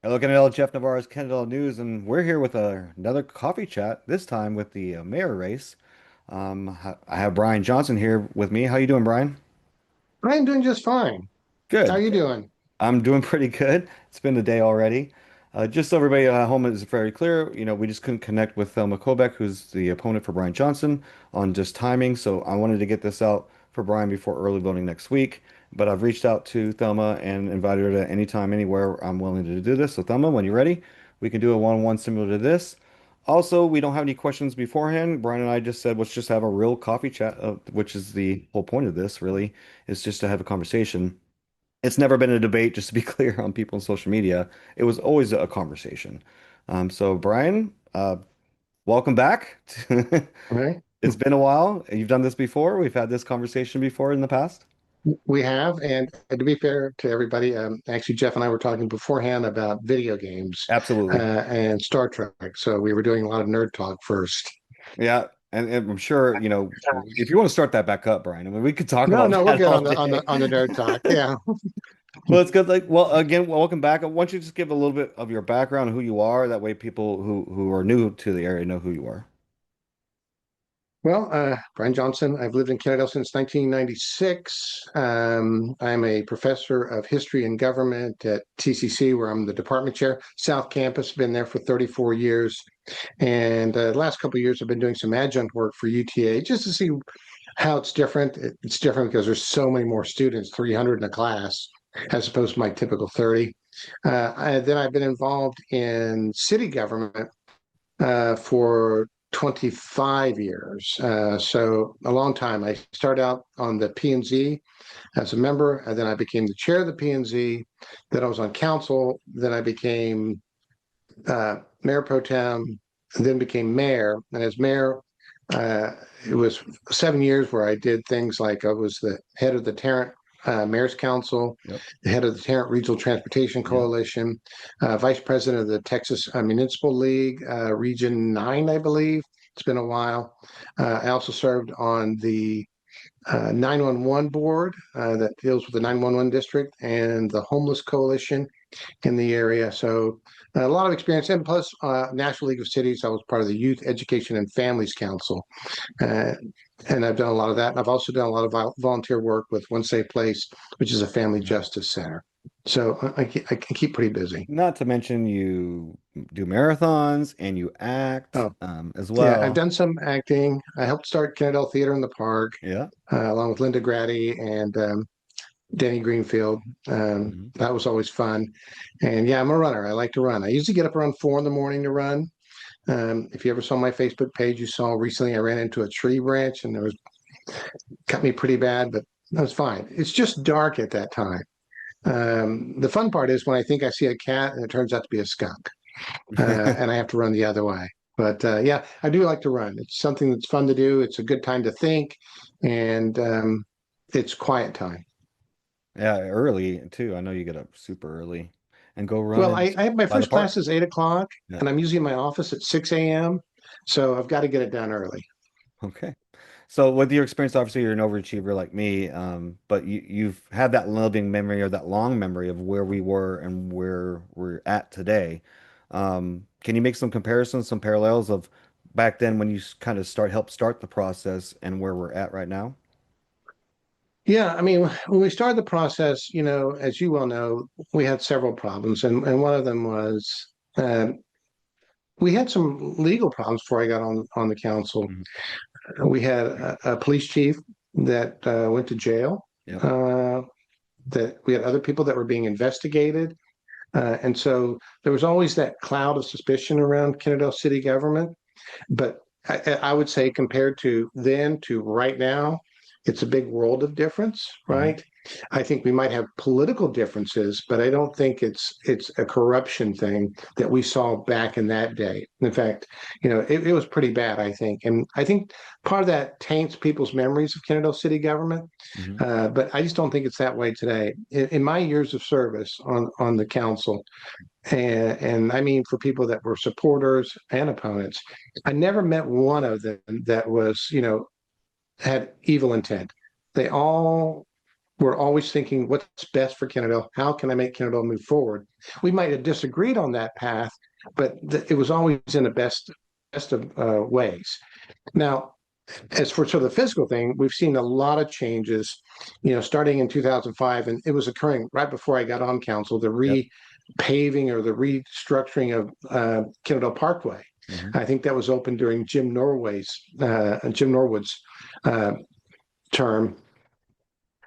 Hello, Kennedale. Jeff Navarro's Kennedale News, and we're here with another coffee chat. This time with the mayor race. I have Brian Johnson here with me. How you doing, Brian? I'm doing just fine. How are Good. you doing? I'm doing pretty good. It's been a day already. Just so everybody at home is very clear, we just couldn't connect with Thelma Kobach, who's the opponent for Brian Johnson, on just timing. So I wanted to get this out for Brian before early voting next week. But I've reached out to Thelma and invited her to anytime, anywhere I'm willing to do this. So Thelma, when you're ready, we can do a one-on-one similar to this. Also, we don't have any questions beforehand. Brian and I just said, let's just have a real coffee chat, which is the whole point of this, really, is just to have a conversation. It's never been a debate, just to be clear, on people on social media. It was always a conversation. So, Brian, welcome back. All right. It's been a while. You've done this before. We've had this conversation before in the past. We have, and to be fair to everybody, actually, Jeff and I were talking beforehand about video games Absolutely. and Star Trek. So we were doing a lot of nerd talk first. Yeah. And I'm sure, if you want to start that back up, Brian, I mean, we could talk No, about no, we're that good all on the on the day. on the nerd talk. Yeah. Well, it's good. Like, well, again, welcome back. I want you to just give a little bit of your background, who you are. That way, people who are new to the area know who you are. Well, Brian Johnson, I've lived in Kennedale since 1996. I'm a professor of history and government at TCC, where I'm the department chair. South Campus, been there for 34 years. And the last couple of years, I've been doing some adjunct work for UTA just to see how it's different. It's different because there's so many more students, 300 in a class, as opposed to my typical 30. Then I've been involved in city government for 25 years. So a long time. I started out on the P&Z as a member, and then I became the chair of the P&Z. Then I was on council. Then I became mayor pro tem, and then became mayor. And as mayor, uh, it was 7 years where I did things like I was the head of the Tarrant Mayor's Council, Yep. the head of the Tarrant Regional Transportation Yep. Coalition, vice president of the Texas Municipal League, Region 9, I believe. It's been a while. I also served on the 911 board that deals with the 911 district and the homeless coalition in the area. So a lot of experience, and plus National League of Cities. I was part of the Youth Education and Families Council, uh, and I've done a lot of that. And I've also done a lot of volunteer work with One Safe Place, which is a family justice center. So I keep pretty busy. Not to mention you do marathons and you act Oh, as yeah, I've well. done some acting. I helped start Kennedale Theater in the Park, Yeah. along with Linda Grady and Denny Greenfield. Mhm. That was always fun. And yeah, I'm a runner. I like to run. I usually get up around 4 in the morning to run. If you ever saw my Facebook page, you saw recently I ran into a tree branch and it was cut me pretty bad, but that was fine. It's just dark at that time. The fun part is when I think I see a cat and it turns out to be a skunk, and I have to run the other way. But yeah, I do like to run. It's something that's fun to do. It's a good time to think, and it's quiet time. Yeah, early too. I know you get up super early and go Well, running I have my by the first class park. is 8 o'clock, Yeah. and I'm usually in my office at 6 a.m. So I've got to get it done early. Okay. So with your experience, obviously you're an overachiever like me, but you've had that living memory or that long memory of where we were and where we're at today. Can you make some comparisons, some parallels of back then when you kind of help start the process and where we're at right now? Yeah, I mean, when we started the process, as you well know, we had several problems, and one of them was uh, we had some legal problems before I got on the council. Mhm. We had a police chief that went to jail. Yep. Uh, that we had other people that were being investigated, and so there was always that cloud of suspicion around Kennedale city government. But I would say compared to then to right now, it's a big world of difference, Hmm. right? I think we might have political differences, but I don't think it's a corruption thing that we saw back in that day. In fact, it was pretty bad, I think. And I think part of that taints people's memories of Kennedale city government. Hmm. But I just don't think it's that way today. In my years of service on the council, and I mean for people that were supporters and opponents, I never met one of them that was, had evil intent. They all We're always thinking, what's best for Kennedale? How can I make Kennedale move forward? We might have disagreed on that path, but it was always in the best of ways. Now, as for sort of the physical thing, we've seen a lot of changes, starting in 2005, and it was occurring right before I got on council, the Yep. repaving or the restructuring of Kennedale Parkway. Hmm. I think that was opened during Jim Norwood's uh, term.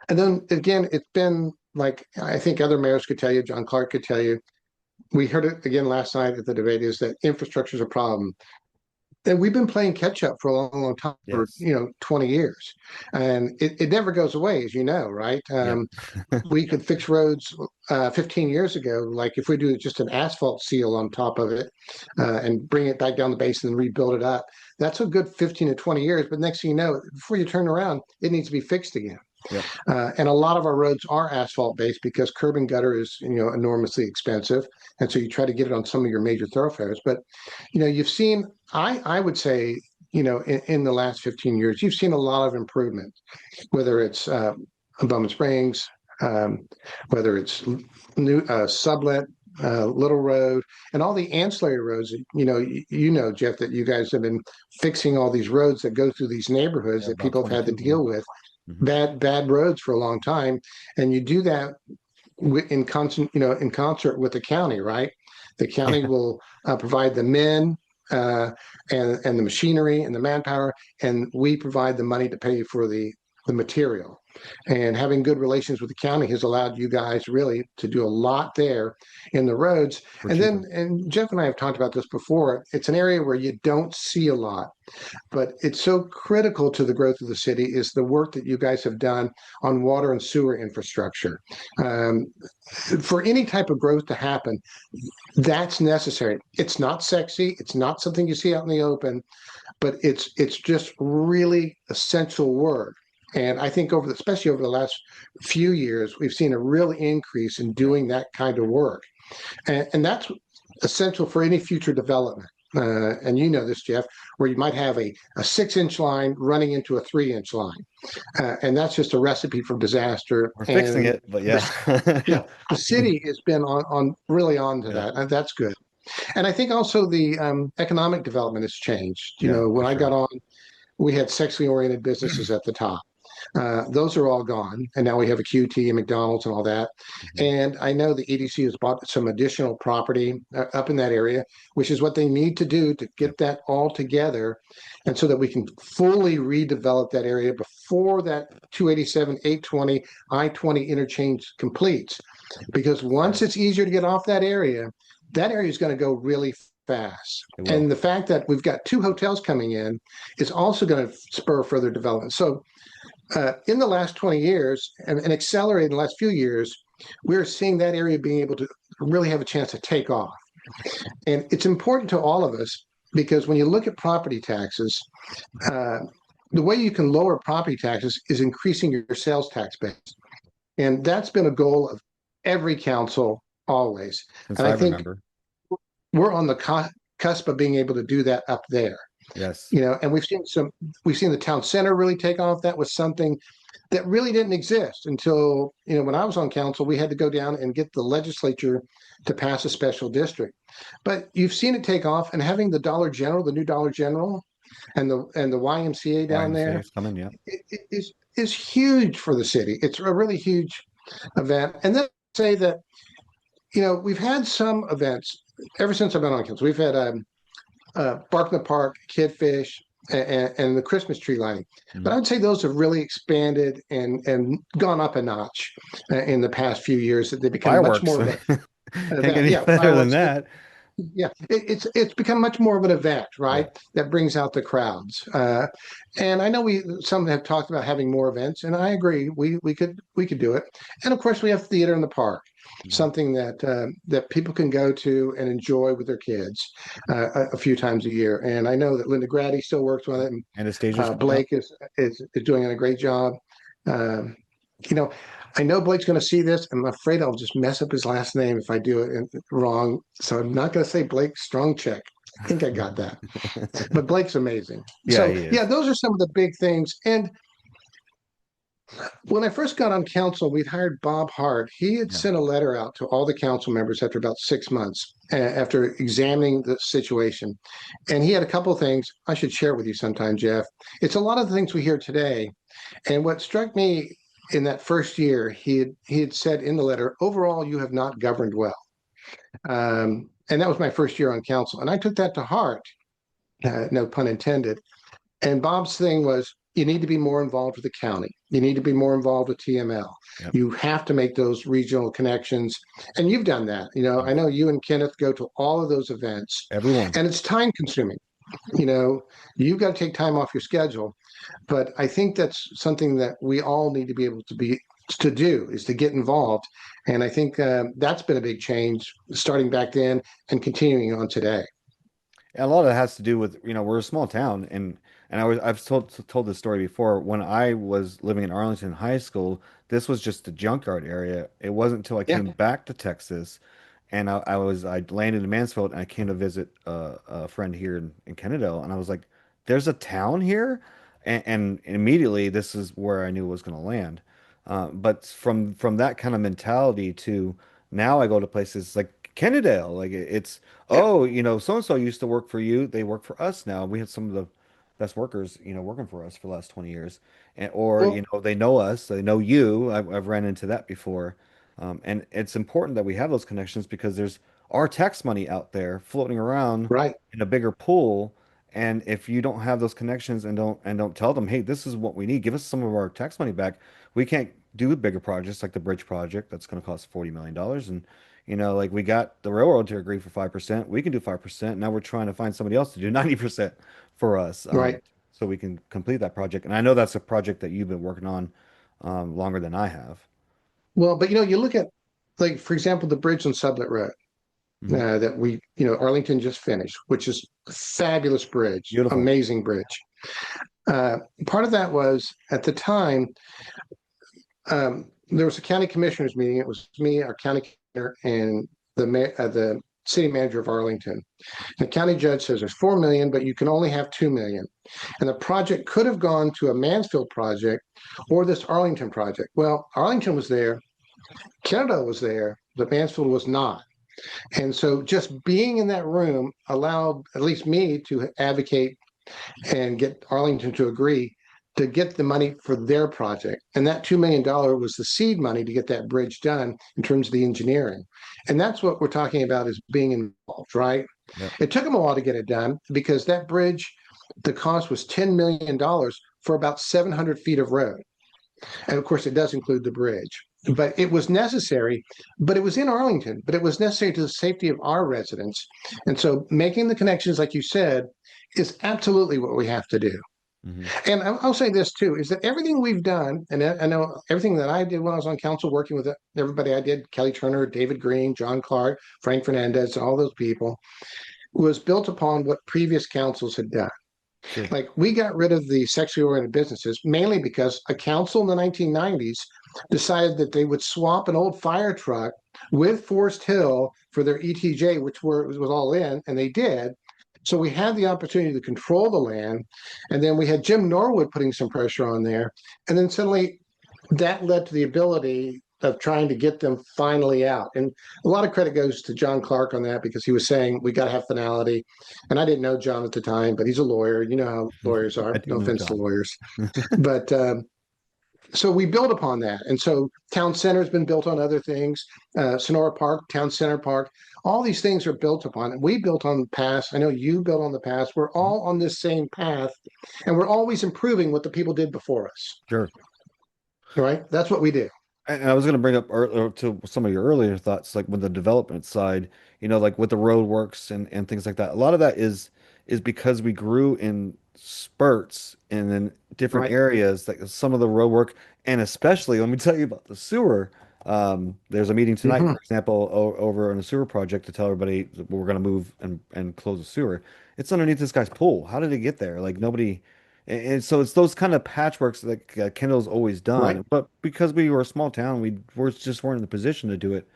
And then again, it's been like I think other mayors could tell you, John Clark could tell you. We heard it again last night at the debate is that infrastructure is a problem. And we've been playing catch up for a long, long time, for Yes. 20 years, and it never goes away, as you know, right? Yep. We could fix roads 15 years ago, like if we do just an asphalt seal on top of it and bring it back down the basin and rebuild it up. That's a good 15 to 20 years. But next thing you know, before you turn around, it needs to be fixed again. Yep. And a lot of our roads are asphalt based because curb and gutter is enormously expensive, and so you try to get it on some of your major thoroughfares. But you've seen, I would say, in the last 15 years, you've seen a lot of improvement, whether it's Bowman Springs, um, whether it's new Sublet, Little Road, and all the ancillary roads. Jeff, that you guys have been fixing all these roads that go through these neighborhoods Yeah, that about people have had to 22 of them. deal with Hmm. bad roads for a long time, and you do that in concert with the county, right? The county Yeah. will provide the men uh, and the machinery and the manpower, and we provide the money to pay for the material. And having good relations with the county has allowed you guys really to do a lot there in the roads. For And cheaper. then, and Jeff and I have talked about this before, it's an area where you don't see a lot, but it's so critical to the growth of the city is the work that you guys have done on water and sewer infrastructure. Um, for any type of growth to happen, that's necessary. It's not sexy. It's not something you see out in the open, but it's just really essential work. And I think especially over the last few years, we've seen a real increase in Yeah. doing that kind of work, and that's essential for any future development. And you know this, Jeff, where you might have a 6-inch line running into a 3-inch line, and that's just a recipe for disaster. We're fixing And it, but yeah. this, yeah, the city has been on really on to Yeah. that, and that's good. And I think also the economic development has changed. Yeah, When for I got sure. on, we had sexually oriented businesses at the top. Those are all gone, and now we have a QT and McDonald's and all that. Hmm. And I know the EDC has bought some additional property up in that area, which is what they need to do to Yep. get that all together, and so that we can fully redevelop that area before that 287, 820, I-20 interchange completes. Because once Sir. it's easier to get off that area is going to go really fast. It will. And the fact that we've got 2 hotels coming in is also going to spur further development. So in the last 20 years and accelerated in the last few years, we're seeing that area being able to really have a chance to take off. And it's important to all of us because when you look at property taxes, uh, the way you can lower property taxes is increasing your sales tax base. And that's been a goal of every council always. Since And I I think remember. we're on the cusp of being able to do that up there. Yes. And we've seen the town center really take off. That was something that really didn't exist until when I was on council. We had to go down and get the legislature to pass a special district. But you've seen it take off, and having the new Dollar General, and the YMCA down YMCA there is coming. Yep. is huge for the city. It's a really huge event. And then say that we've had some events ever since I've been on council. We've had Bark in the Park, Kidfish, and the Christmas tree lighting. But Mhm. I would say those have really expanded and gone up a notch in the past few years. That they become much Fireworks. more of a Can't get event. any Yeah, better than fireworks. that. Yeah, it's become much more of an event, Yeah. right? That brings out the crowds. And I know some have talked about having more events, and I agree. We could do it. And of course, we have theater in the park, Mhm. something that people can go to and enjoy with their kids a few times a year. And I know that Linda Grady still works on it, and Anastasia's coming up. Blake is doing a great job. Um, you know, I know Blake's going to see this, and I'm afraid I'll just mess up his last name if I do it wrong. So I'm not going to say Blake Strongcheck. I think I got that, but Blake's amazing. Yeah, So he yeah, is. those are some of the big things. And When I first got on council, we'd hired Bob Hart. He had Yeah. sent a letter out to all the council members after about 6 months, after examining the situation. And he had a couple of things I should share with you sometime, Jeff. It's a lot of the things we hear today. And what struck me in that first year, he had said in the letter, overall, you have not governed well. And that was my first year on council. And I took that to heart, no pun intended. And Bob's thing was, you need to be more involved with the county. You need to be more involved with TML. Yep. You have to make those regional connections. And you've done that. I Yes. know you and Kenneth go to all of those events, Everyone. and it's time consuming. You know, you've got to take time off your schedule. But I think that's something that we all need to be able to do is to get involved. And I think that's been a big change starting back then and continuing on today. And a lot of it has to do with, we're a small town, and I've told this story before. When I was living in Arlington High School, this was just the junkyard area. It wasn't until I Yeah, came back to Texas, and I landed in Mansfield, and I came to visit a friend here in Kennedale, and I was like, "There's a town here," and immediately this is where I knew it was going to land. But from that kind of mentality to now, I go to places like Kennedale, like it's yeah, oh, so and so used to work for you. They work for us now. We have some of the best workers, working for us for the last 20 years. And, or, well, they know us, they know you. I've ran into that before. And it's important that we have those connections because there's our tax money out there floating around right, in a bigger pool. And if you don't have those connections and don't tell them, hey, this is what we need, give us some of our tax money back. We can't do bigger projects like the bridge project that's going to cost $40 million. And like we got the railroad to agree for 5%. We can do 5%. Now we're trying to find somebody else to do 90% for us, right. so we can complete that project. And I know that's a project that you've been working on longer than I have. Well, but you look at, like, for example, the bridge on Sublet Road Hmm. that Arlington just finished, which is a fabulous bridge, Beautiful. amazing bridge. Uh, Part of that was at the time, there was a county commissioners meeting. It was me, our county commissioner, and the city manager of Arlington. The county judge says there's 4 million, but you can only have 2 million. And the project could have gone to a Mansfield project or this Arlington project. Well, Arlington was there, Canada was there, but Mansfield was not. And so just being in that room allowed at least me to advocate and get Arlington to agree to get the money for their project. And that $2 million was the seed money to get that bridge done in terms of the engineering. And that's what we're talking about is being involved, right? Yep. It took them a while to get it done because that bridge, the cost was $10 million for about 700 feet of road. And of course, it does include the bridge. But it was necessary, but it was in Arlington, but it was necessary to the safety of our residents. And so making the connections, like you said, is absolutely what we have to do. Hmm. And I'll say this too, is that everything we've done, and I know everything that I did when I was on council working with everybody I did, Kelly Turner, David Green, John Clark, Frank Fernandez, all those people, was built upon what previous councils had done. Sure. Like we got rid of the sexually oriented businesses mainly because a council in the 1990s decided that they would swap an old fire truck with Forest Hill for their ETJ, which was all in, and they did. So we had the opportunity to control the land, and then we had Jim Norwood putting some pressure on there, and then suddenly that led to the ability of trying to get them finally out. And a lot of credit goes to John Clark on that because he was saying we got to have finality. And I didn't know John at the time, but he's a lawyer. You know how lawyers I are. do No know offense to John. lawyers, but so we build upon that. And so Town Center has been built on other things. Sonora Park, Town Center Park, all these things are built upon. And we built on the past. I know you built on the past. We're Mhm. all on this same path, and we're always improving what the people did before us. Sure. Right? That's what we do. And I was going to bring up to some of your earlier thoughts, like with the development side, like with the road works and things like that. A lot of that is because we grew in spurts and in different Right. areas, like some of the road work, and especially, let me tell you about the sewer. There's a meeting tonight, Mhm. for example, over on a sewer project to tell everybody that we're going to move and close the sewer. It's underneath this guy's pool. How did it get there? Like nobody. And so it's those kind of patchworks that Kendall's always Right. done. But because we were a small town, we just weren't in the position to do it.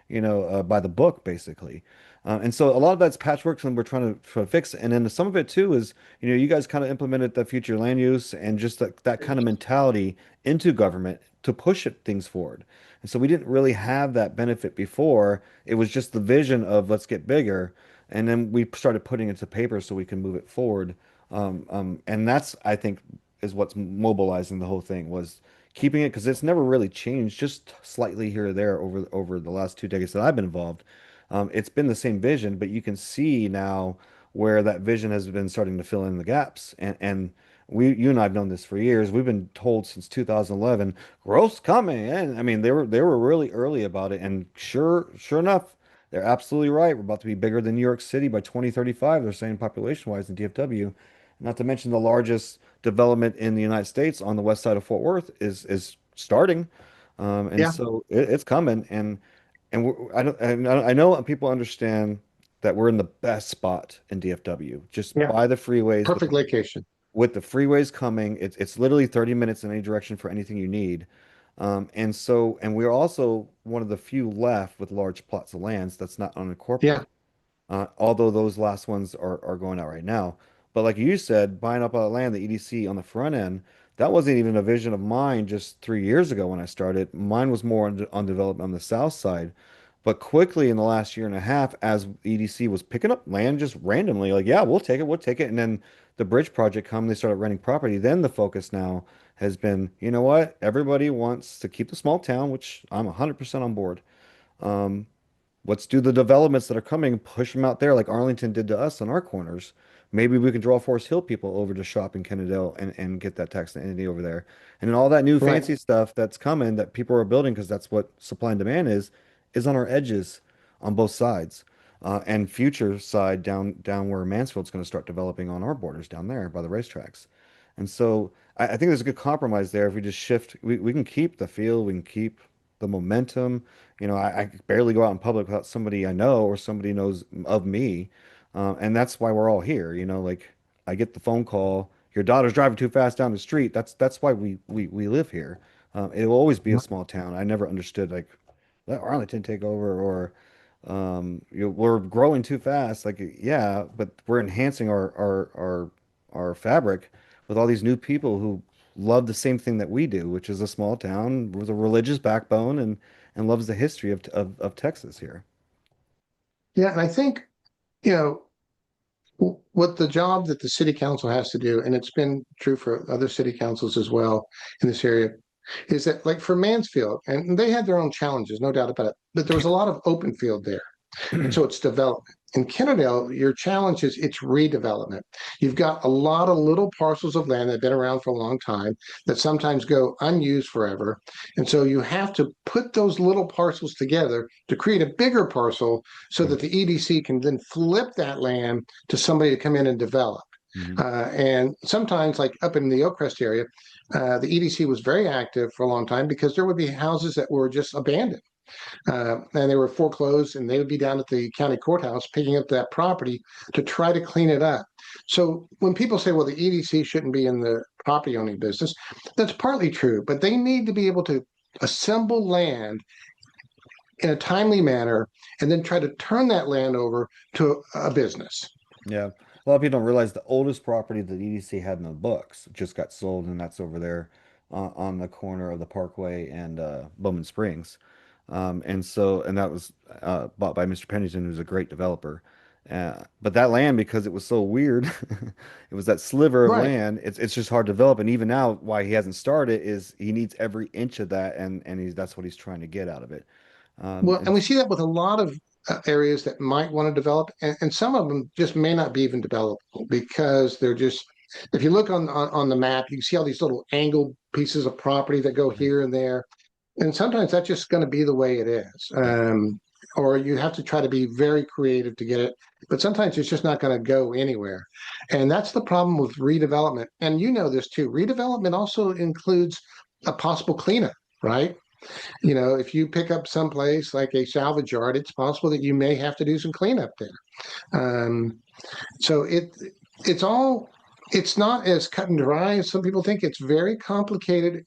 by the book, basically. And so a lot of that's patchwork, and we're trying to fix it. And then some of it too is, you guys kind of implemented the future land use and just that kind of mentality into government to push things forward. And so we didn't really have that benefit before. It was just the vision of let's get bigger. And then we started putting it to paper so we can move it forward. And that's, I think, is what's mobilizing the whole thing was keeping it because it's never really changed, just slightly here or there over the last 2 decades that I've been involved. It's been the same vision, but you can see now where that vision has been starting to fill in the gaps. And you and I have known this for years. We've been told since 2011, growth's coming. And I mean, they were really early about it. And sure enough, they're absolutely right. We're about to be bigger than New York City by 2035. They're saying population-wise in DFW. Not to mention the largest development in the United States on the west side of Fort Worth is starting, and Yeah, so it's coming. And I know people understand that we're in the best spot in DFW, just yeah, by the freeways perfect location. with the freeways coming. It's literally 30 minutes in any direction for anything you need. And we're also one of the few left with large plots of lands that's not Yeah, unincorporated, although those last ones are going out right now. But like you said, buying up all that land, the EDC on the front end, that wasn't even a vision of mine just 3 years ago when I started. Mine was more on development on the south side. But quickly in the last year and a half, as EDC was picking up land just randomly, like, yeah, we'll take it. And then the bridge project come, they started renting property. Then the focus now has been, you know what? Everybody wants to keep the small town, which I'm 100% on board. Um, Let's do the developments that are coming, push them out there like Arlington did to us on our corners. Maybe we can draw Forest Hill people over to shop in Kennedale and get that tax entity over there. And then all that new right. fancy stuff that's coming that people are building because that's what supply and demand is on our edges on both sides. And future side down where Mansfield's going to start developing on our borders down there by the racetracks. And so I think there's a good compromise there. If we just shift, we can keep the feel, we can keep the momentum. I barely go out in public without somebody I know or somebody knows of me. And that's why we're all here. Like I get the phone call, your daughter's driving too fast down the street. That's why we live here. It will always be a small town. I never understood like let Arlington take over or we're growing too fast. Like yeah, but we're enhancing our fabric with all these new people who love the same thing that we do, which is a small town with a religious backbone and loves the history of Texas here. Yeah, and I think, you know, what the job that the city council has to do, and it's been true for other city councils as well in this area, is that like for Mansfield, and they had their own challenges, no doubt about it, but there was a lot of open field there. And so it's development. In Kennedale, your challenge is it's redevelopment. You've got a lot of little parcels of land that have been around for a long time that sometimes go unused forever. And so you have to put those little parcels together to create a bigger parcel so that the EDC can then flip that land to somebody to come in and develop. Mhm. And sometimes, like up in the Oakcrest area, the EDC was very active for a long time because there would be houses that were just abandoned and they were foreclosed, and they would be down at the county courthouse picking up that property to try to clean it up. So when people say, well, the EDC shouldn't be in the property owning business, that's partly true, but they need to be able to assemble land in a timely manner and then try to turn that land over to a business. Yeah. A lot of people don't realize the oldest property that EDC had in the books just got sold, and that's over there on the corner of the Parkway and Bowman Springs. And that was bought by Mr. Pennington, who's a great developer. But that land, because it was so weird, it was that sliver of Right. land. It's just hard to develop. And even now, why he hasn't started is he needs every inch of that, and that's what he's trying to get out of it. Well, and And we see that with a lot of areas that might want to develop, and some of them just may not be even developable because they're just. If you look on the map, you can see all these little angled pieces of property that go Mhm. here and there, and sometimes that's just going to be the way it is. Yeah. Or you have to try to be very creative to get it, but sometimes it's just not going to go anywhere. And that's the problem with redevelopment. And you know this too. Redevelopment also includes a possible cleanup, right? If you pick up someplace like a salvage yard, it's possible that you may have to do some cleanup there. So it's not as cut and dry as some people think. It's very complicated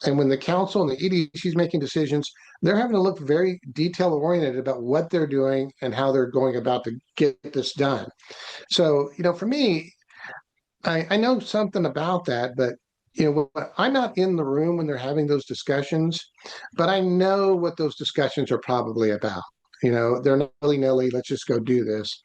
And when the council and the EDC is making decisions, they're having to look very detail oriented about what they're doing and how they're going about to get this done. So, for me, I know something about that, but I'm not in the room when they're having those discussions, but I know what those discussions are probably about. They're not willy-nilly, let's just go do this.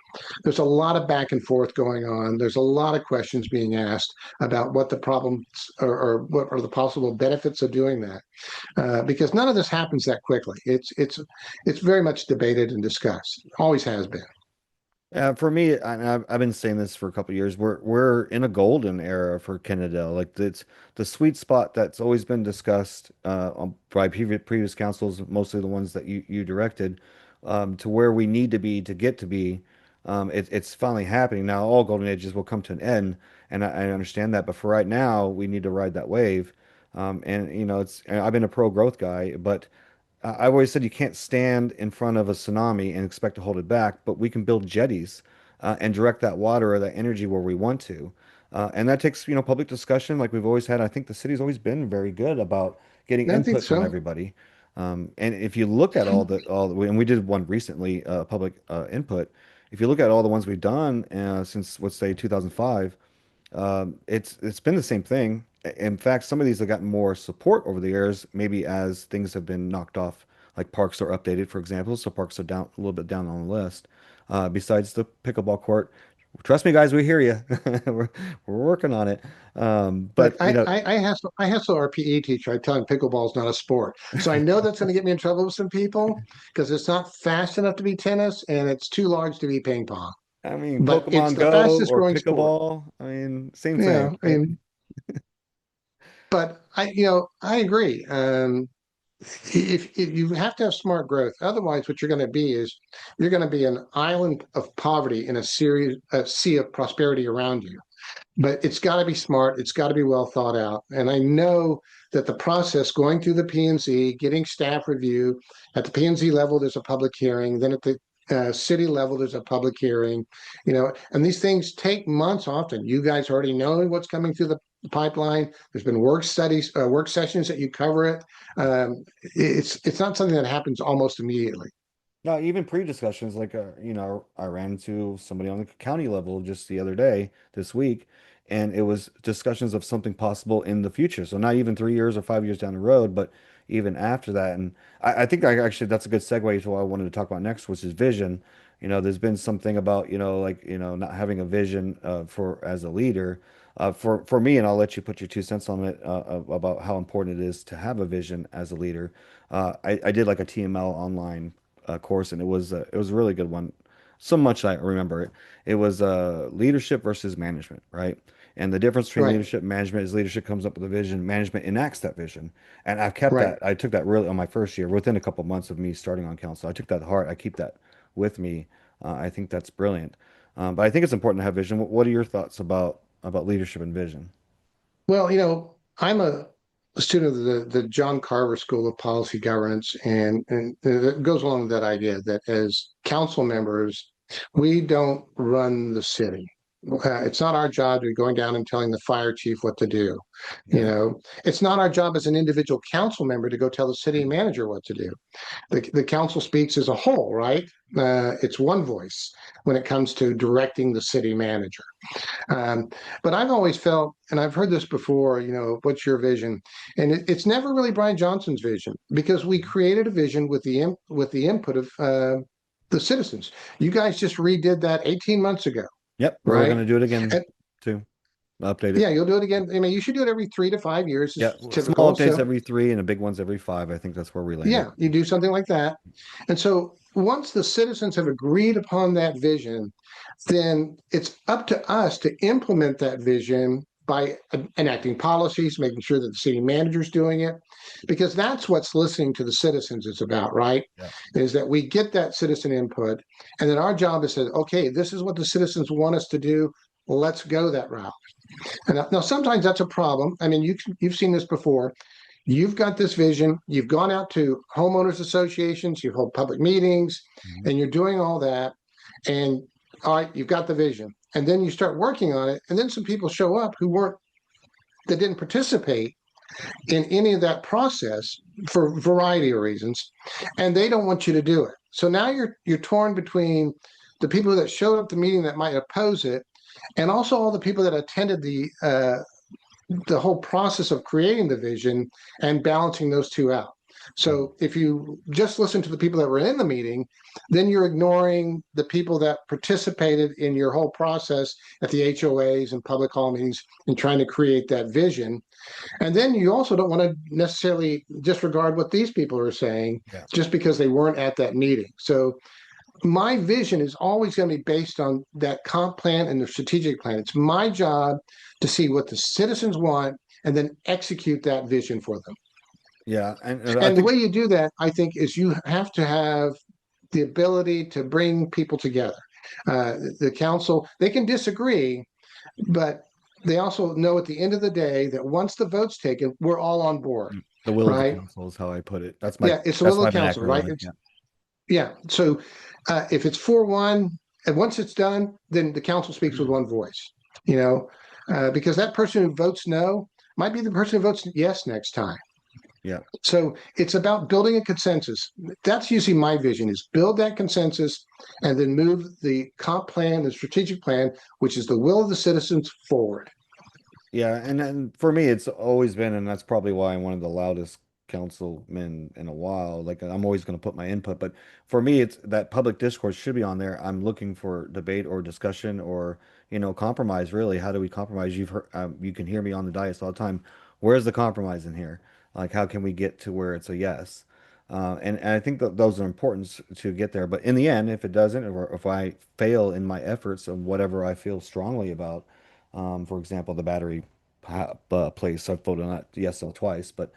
There's a lot of back and forth going on. There's a lot of questions being asked about what the problems or what are the possible benefits of doing that. Because none of this happens that quickly. It's very much debated and discussed. Always has been. For me, and I've been saying this for a couple of years. We're in a golden era for Kennedale. Like it's the sweet spot that's always been discussed by previous councils, mostly the ones that you directed, to where we need to be to get to be. It's finally happening now. All golden ages will come to an end, and I understand that. But for right now, we need to ride that wave. And it's I've been a pro growth guy, but I've always said you can't stand in front of a tsunami and expect to hold it back, but we can build jetties and direct that water or that energy where we want to. And that takes, public discussion like we've always had. I think the city's always been very good about getting I think input from so. everybody. And if you look at and we did one recently, public input. If you look at all the ones we've done since, let's say, 2005, it's been the same thing. In fact, some of these have gotten more support over the years, maybe as things have been knocked off, like parks are updated, for example. So parks are down a little bit down on the list. Besides the pickleball court, trust me, guys, we hear you. We're working on it. Look, But I hassle our PE teacher. I tell him pickleball is not a sport. So I know that's going to get me in trouble with some people because it's not fast enough to be tennis and it's too large to be ping pong. I mean, But it's Pokemon the Go fastest or growing sport. pickleball. I mean, same Yeah, thing, right? but I agree. If you have to have smart growth, otherwise, what you're going to be is you're going to be an island of poverty in a sea of prosperity around you. But it's got to be smart. It's got to be well thought out. And I know that the process going through the P&Z, getting staff review at the P&Z level, there's a public hearing. Then at the city level, there's a public hearing. And these things take months often. You guys already know what's coming through the pipeline. There's been work studies, work sessions that you cover it. It's not something that happens almost immediately. No, even pre-discussions, like I ran into somebody on the county level just the other day, this week, and it was discussions of something possible in the future. So not even 3 years or 5 years down the road, but even after that. And I think actually that's a good segue to what I wanted to talk about next, which is vision. There's been something about, like, not having a vision for as a leader. For me, and I'll let you put your 2 cents on it about how important it is to have a vision as a leader. I did like a TML online course, and it was a really good one. So much I remember it. It was leadership versus management, right? And the difference between Right. leadership and management is leadership comes up with a vision, management enacts that vision. And I've kept Right. that. I took that really on my first year, within a couple of months of me starting on council. I took that to heart. I keep that with me. I think that's brilliant. But I think it's important to have vision. What are your thoughts about leadership and vision? Well, I'm a student of the John Carver School of Policy Governance, and it goes along with that idea that as council members, we don't run the city. It's not our job to be going down and telling the fire chief what to do. Yeah. It's not our job as an individual council member to go tell the city manager what to do. The council speaks as a whole, right? It's one voice when it comes to directing the city manager. Um, but I've always felt, and I've heard this before, what's your vision? And it's never really Brian Johnson's vision because we created a vision with with the input of the citizens. You guys just redid that 18 months ago, Yep. We're going right? to do it again And too. Update it. yeah, you'll do it again. I mean, you should do it every 3 to 5 years. Yeah. Is Small typical. updates So every 3 and the big ones every 5. I think that's where we landed. yeah, you do something like that. And so once the citizens have agreed upon that vision, then it's up to us to implement that vision by enacting policies, making sure that the city manager is doing it, because that's what's listening to the citizens is about, right? Yeah. Is that we get that citizen input, and then our job is to, okay, this is what the citizens want us to do. Let's go that route. And now sometimes that's a problem. I mean, you've seen this before. You've got this vision, you've gone out to homeowners associations, you hold public meetings, Mhm. and you're doing all that. And all right, you've got the vision. And then you start working on it. And then some people show up that didn't participate. in any of that process for a variety of reasons, and they don't want you to do it. So now you're torn between the people that showed up at the meeting that might oppose it, and also all the people that attended the whole process of creating the vision and balancing those two out. Mhm. So if you just listen to the people that were in the meeting, then you're ignoring the people that participated in your whole process at the HOAs and public hall meetings and trying to create that vision. And then you also don't want to necessarily disregard what these people are saying Yeah. just because they weren't at that meeting. So my vision is always going to be based on that comp plan and the strategic plan. It's my job to see what the citizens want and then execute that vision for them. Yeah. And I And the way think, you do that, I think, is you have to have the ability to bring people together. The council, they can disagree, but they also know at the end of the day that once the vote's taken, we're all on board, the will of the right? council is how I put it. Yeah, it's the That's will of my the council, vernacular right? line. It's Yeah. yeah. So if it's 4-1, and once it's done, then the council speaks with one voice, you know, because that person who votes no might be the person who votes yes next time. Yeah. So it's about building a consensus. That's usually my vision: is build that consensus and then move the comp plan, the strategic plan, which is the will of the citizens, forward. Yeah, and for me, it's always been, and that's probably why I'm one of the loudest councilmen in a while. Like I'm always going to put my input, but for me, it's that public discourse should be on there. I'm looking for debate or discussion or compromise. Really, how do we compromise? You can hear me on the dais all the time. Where's the compromise in here? Like, how can we get to where it's a yes? And I think that those are important to get there. But in the end, if it doesn't, or if I fail in my efforts of whatever I feel strongly about. For example, the battery place, I've voted on that yes no twice, but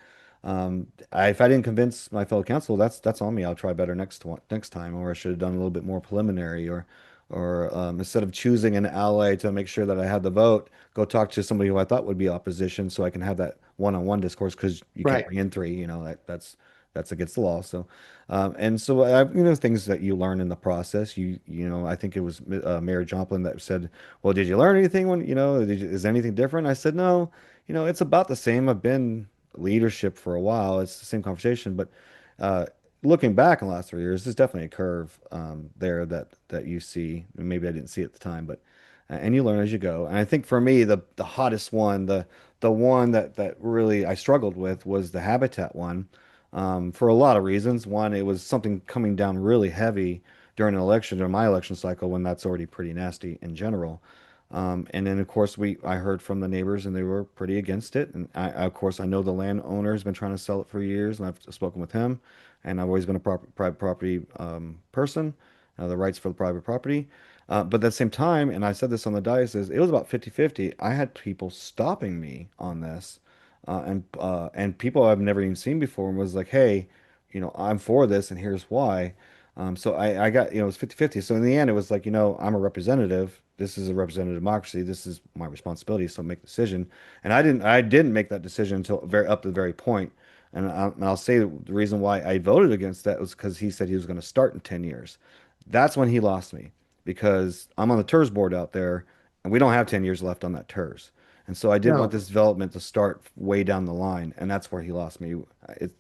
if I didn't convince my fellow council, that's on me. I'll try better next time, or I should have done a little bit more preliminary, or instead of choosing an ally to make sure that I had the vote, go talk to somebody who I thought would be opposition, so I can have that one-on-one discourse because you can't Right. bring in three. That's against the law. So, and so things that you learn in the process. I think it was Mayor Joplin that said, well, did you learn anything is anything different? I said, no, it's about the same. I've been leadership for a while. It's the same conversation, but uh, looking back in the last 3 years, there's definitely a curve there that you see. And maybe I didn't see at the time, but and you learn as you go. And I think for me, the hottest one, the one that really I struggled with was the habitat one, for a lot of reasons. One, it was something coming down really heavy during an election, during my election cycle, when that's already pretty nasty in general. And then, of course, I heard from the neighbors, and they were pretty against it. And of course, I know the landowner has been trying to sell it for years, and I've spoken with him. And I've always been a private property person, the rights for the private property. But at the same time, and I said this on the diocese, it was about 50-50. I had people stopping me on this, and people I've never even seen before, and was like, "Hey, I'm for this, and here's why." So I got, it was 50-50. So in the end, it was like, I'm a representative. This is a representative democracy. This is my responsibility. So make a decision. And I didn't make that decision until very up to the very point. And I'll say the reason why I voted against that was because he said he was going to start in 10 years. That's when he lost me because I'm on the TERS board out there and we don't have 10 years left on that TERS. And so I didn't want No, this development to start way down the line. And that's where he lost me.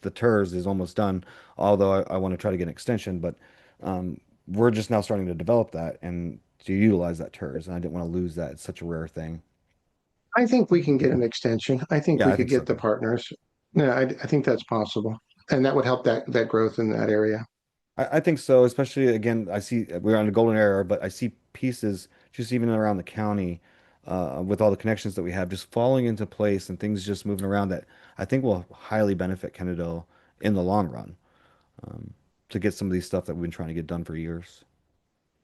The TERS is almost done, although I want to try to get an extension, but we're just now starting to develop that and to utilize that TERS. And I didn't want to lose that. It's such a rare thing. I think we can get an extension. I think Yeah, we I could think so get the too. partners. Yeah, I think that's possible, and that would help that growth in that area. I think so, especially again, I see we're on the golden era, but I see pieces just even around the county with all the connections that we have just falling into place and things just moving around that I think will highly benefit Kennedale in the long run, um, to get some of these stuff that we've been trying to get done for years.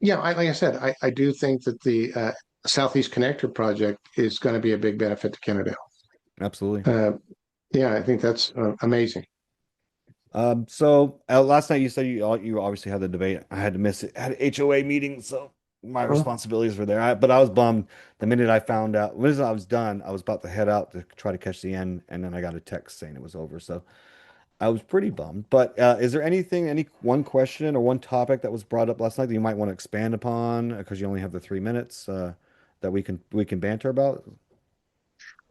Yeah, like I said, I do think that the Southeast Connector project is going to be a big benefit to Kennedale. Absolutely. Uh, yeah, I think that's amazing. So last night you said you obviously had the debate. I had to miss it. I had an HOA meeting, so my Well, responsibilities were there. But I was bummed the minute I found out. When I was done, I was about to head out to try to catch the end, and then I got a text saying it was over. So I was pretty bummed. But is there any one question or one topic that was brought up last night that you might want to expand upon because you only have the 3 minutes that we can banter about?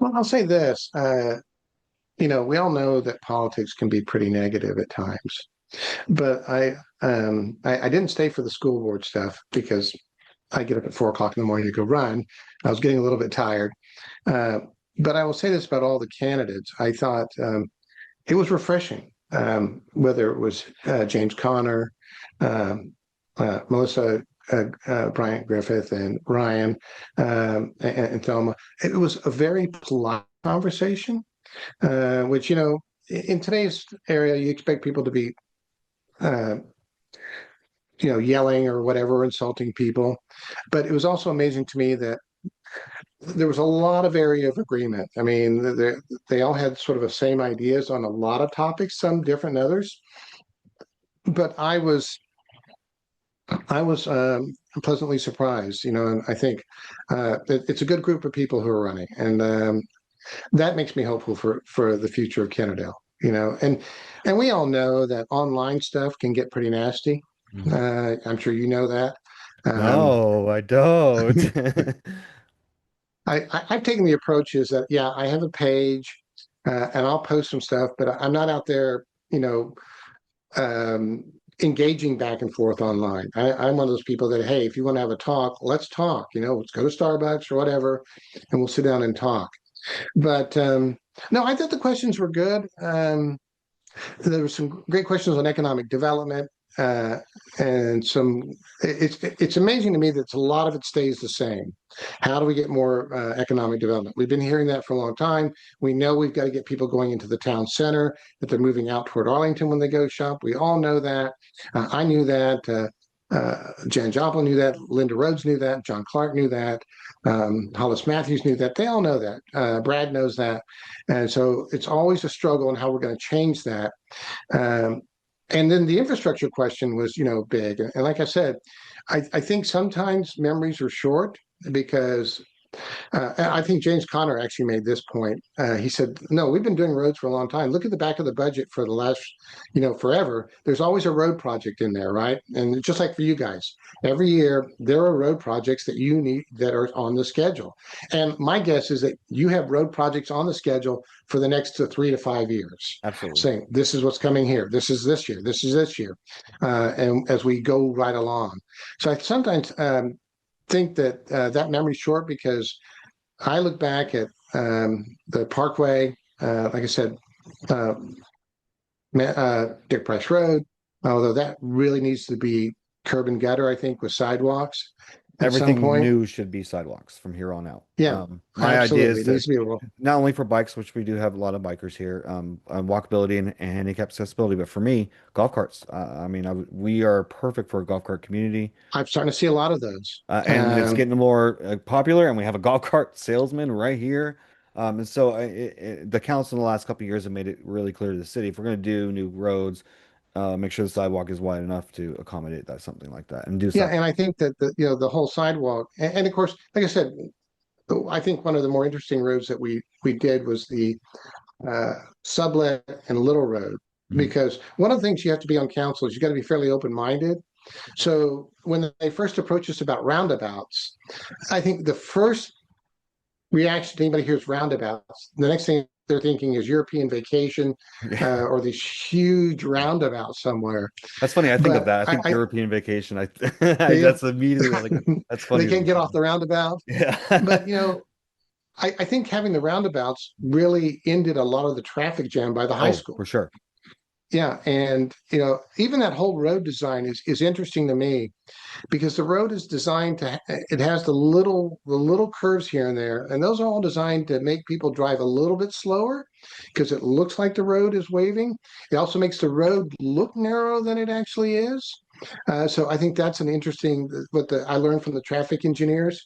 I'll say this. we all know that politics can be pretty negative at times. But I didn't stay for the school board stuff because I get up at 4 o'clock in the morning to go run. I was getting a little bit tired. Uh, but I will say this about all the candidates. I thought it was refreshing, whether it was James Conner, um, Melissa Bryant Griffith, and Ryan and Thelma. It was a very polite conversation, which, in today's area, you expect people to be, uh, yelling or whatever, insulting people. But it was also amazing to me that there was a lot of area of agreement. I mean, they all had sort of the same ideas on a lot of topics, some different than others. But I was pleasantly surprised, and I think it's a good group of people who are running, and that makes me hopeful for the future of Kennedale. And we all know that online stuff can get pretty nasty. Mhm. I'm sure you know that. Um, No, I don't. I've taken the approach is that, yeah, I have a page and I'll post some stuff, but I'm not out there, you know, um, engaging back and forth online. I'm one of those people that, hey, if you want to have a talk, let's talk. Let's go to Starbucks or whatever, and we'll sit down and talk. But no, I thought the questions were good. There were some great questions on economic development, uh, and some. It's amazing to me that a lot of it stays the same. How do we get more economic development? We've been hearing that for a long time. We know we've got to get people going into the town center, that they're moving out toward Arlington when they go shop. We all know that. I knew that. Jan Joplin knew that. Linda Rhodes knew that. John Clark knew that. Hollis Matthews knew that. They all know that. Brad knows that. And so it's always a struggle on how we're going to change that. Um, and then the infrastructure question was, big. And like I said, I think sometimes memories are short because I think James Conner actually made this point. He said, "No, we've been doing roads for a long time. Look at the back of the budget for the last, forever. There's always a road project in there, right? And just like for you guys, every year there are road projects that you need that are on the schedule. And my guess is that you have road projects on the schedule for the next 3 to 5 years, Absolutely. saying this is what's coming here. This is this year. This is this year, and as we go right along. So I sometimes." Think that that memory's short because I look back at the Parkway, like I said, uh, Dick Price Road, although that really needs to be curb and gutter, I think, with sidewalks at some Everything point. new should be sidewalks from here on out. Yeah, My idea absolutely. is It to needs to be a rule. not only for bikes, which we do have a lot of bikers here, walkability and handicap accessibility, but for me, golf carts. I mean, we are perfect for a golf cart community. I'm starting to see a lot of those. And it's getting more popular, and we have a golf cart salesman right here. And so the council in the last couple of years have made it really clear to the city if we're going to do new roads, make sure the sidewalk is wide enough to accommodate that, something like that, and do Yeah, sidewalk. and I think that the whole sidewalk, and of course, like I said, I think one of the more interesting roads that we did was the uh, Sublet and Little Road, Mhm. because one of the things you have to be on council is you got to be fairly open-minded. So when they first approach us about roundabouts, I think the first reaction to anybody hears roundabouts, the next thing they're thinking is European vacation Yeah, or these huge roundabouts somewhere. that's funny. I think of But that. I think European vacation. yeah, That's immediately like that's they funny that can't you get said off the roundabout. that. But I think having the roundabouts really ended a lot of the traffic jam by the high Oh, school. for sure. Yeah, and even that whole road design is interesting to me because the road is designed to it has the little curves here and there, and those are all designed to make people drive a little bit slower because it looks like the road is waving. It also makes the road look narrower than it actually is. So I think that's an interesting what I learned from the traffic engineers.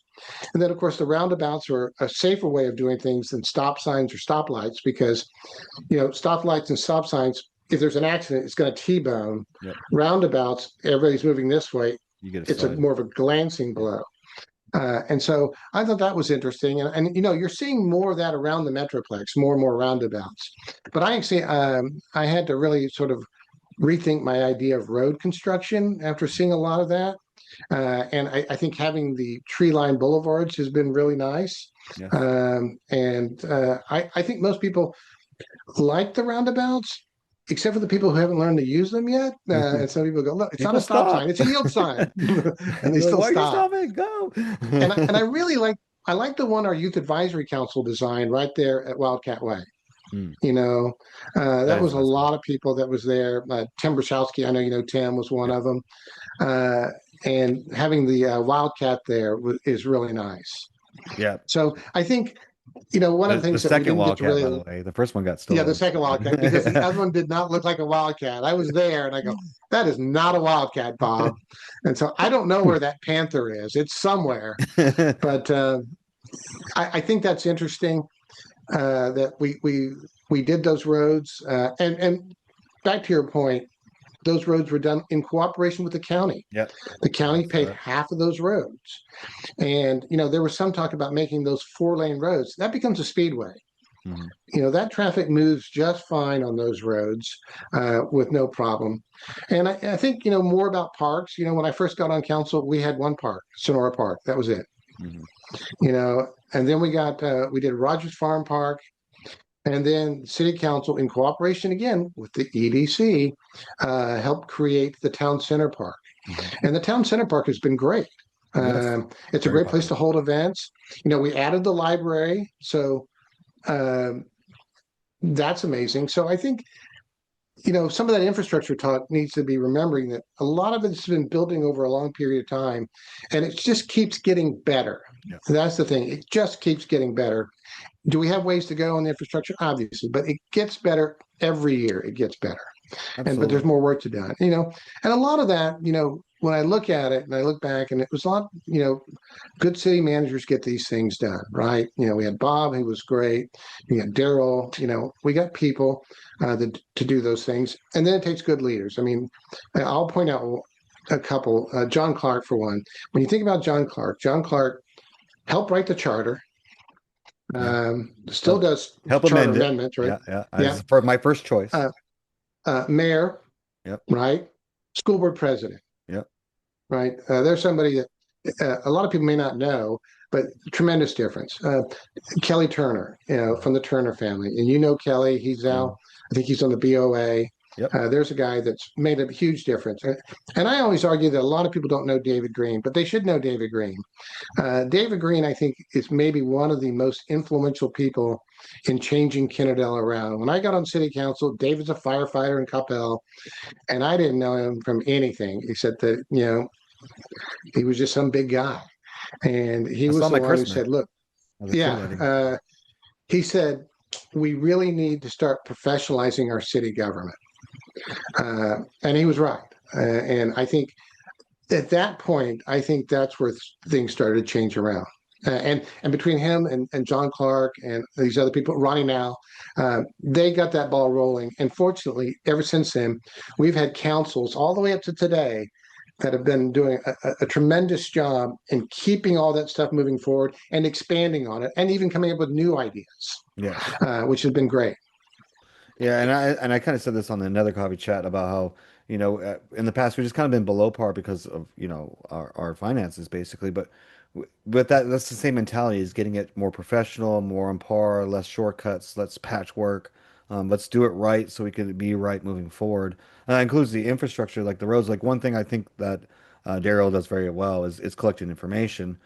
And then of course the roundabouts are a safer way of doing things than stop signs or stoplights because stoplights and stop signs, if there's an accident, it's going to T-bone. Yep. Roundabouts, everybody's moving this way. You get a It's a side. more of a glancing Yeah. blow. And so I thought that was interesting. And you're seeing more of that around the Metroplex, more and more roundabouts. But I actually, I had to really sort of rethink my idea of road construction after seeing a lot of that. And I think having the tree line boulevards has been really nice. Yes. And I think most people like the roundabouts, except for the people who haven't learned to use them yet. And some people go, look, it's not a People stop sign, stop. it's a yield sign. And they They're like, still why are you stop. stopping? Go. And I really like the one our youth advisory council designed right there at Wildcat Way. Hmm, You know, that that is was a nice one. lot of people that was there. Tim Brashowski, I know you know Tim, was one Yeah. of them. Uh, and having the Wildcat there is really nice. Yeah. So I think, one of the The things that we second didn't get to Wildcat, by the really, way, the first one got yeah, the stolen. second Wildcat, because the other one did not look like a Wildcat. I was there and I go, that is not a Wildcat, Bob. And so I don't know where that Panther is. It's somewhere. But I think that's interesting that we did those roads. And back to your point, those roads were done in cooperation with the county. Yep. The county That's paid half of those roads. And, there was some talk about making those 4-lane roads. That becomes a speedway. mhm. That traffic moves just fine on those roads with no problem. And I think, more about parks. When I first got on council, we had one park, Sonora Park. That was it. Mhm. And then we did Rogers Farm Park. And then City Council, in cooperation again with the EDC, helped create the Town Center Park. Mhm. And the Town Center Park has been great. Yes. It's a Very great place popular. to hold events. We added the library, so um, that's amazing. So I think some of that infrastructure talk needs to be remembering that a lot of it's been building over a long period of time, and it just keeps getting better. Yeah. That's the thing; it just keeps getting better. Do we have ways to go on the infrastructure? Obviously, but it gets better every year. It gets better. But there's Absolutely. more work to do. And a lot of that, when I look at it and I look back, and it was a lot, good city managers get these things done, right? We had Bob, who was great. We had Daryl. We got people to do those things, and then it takes good leaders. I mean, I'll point out a couple. John Clark, for one. When you think about John Clark helped write the charter. Yeah. Still Help, does help charter amend it. amendments, right? Yeah. Yeah. Yeah. As for my first choice. Uh, Mayor, Yep. right? School board president, Yep. right? There's somebody that a lot of people may not know, but tremendous difference. Kelly Turner, from the Turner family, and Kelly. He's Yeah. now, I think he's on the BOA. Yep. There's a guy that's made a huge difference. And I always argue that a lot of people don't know David Green, but they should know David Green. David Green, I think, is maybe one of the most influential people in changing Kennedale around. When I got on city council, David's a firefighter in Coppell, and I didn't know him from anything except that, he was just some big guy. And he I was saw the my one who christening said, look, of the kid yeah, wedding. he said, we really need to start professionalizing our city government. And he was right. And I think at that point, I think that's where things started to change around. And between him and John Clark and these other people, Ronnie now, they got that ball rolling. And fortunately, ever since then, we've had councils all the way up to today that have been doing a tremendous job in keeping all that stuff moving forward and expanding on it, and even coming up with new ideas, Yes. which has been great. Yeah, and I kind of said this on another coffee chat about how, in the past we've just kind of been below par because of, our finances basically, but that's the same mentality is getting it more professional, more on par, less shortcuts, let's patchwork, let's do it right so we can be right moving forward. And that includes the infrastructure, like the roads. Like one thing I think that Daryl does very well is collecting information.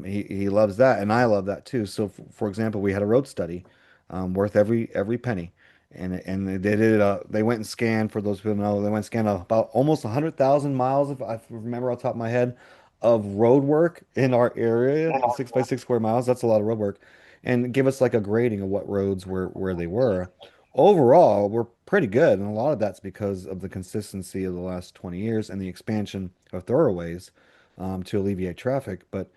He loves that, and I love that too. So, for example, we had a road study worth every penny. And they did it. They went and scanned for those people who know. They went and scanned about almost 100,000 miles, if I remember off the top of my head, of road work in our area, 6 by 6 square miles. That's a lot of road work, and give us like a grading of what roads were where they were. Overall, we're pretty good, and a lot of that's because of the consistency of the last 20 years and the expansion of thoroughways to alleviate traffic. But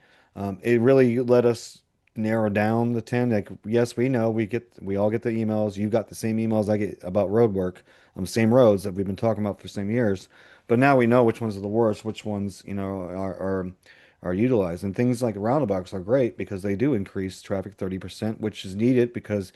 it really let us narrow down the 10. Like, yes, we know we all get the emails. You got the same emails I get about road work on the same roads that we've been talking about for some years. But now we know which ones are the worst, which ones, are utilized. And things like roundabouts are great because they do increase traffic 30%, which is needed because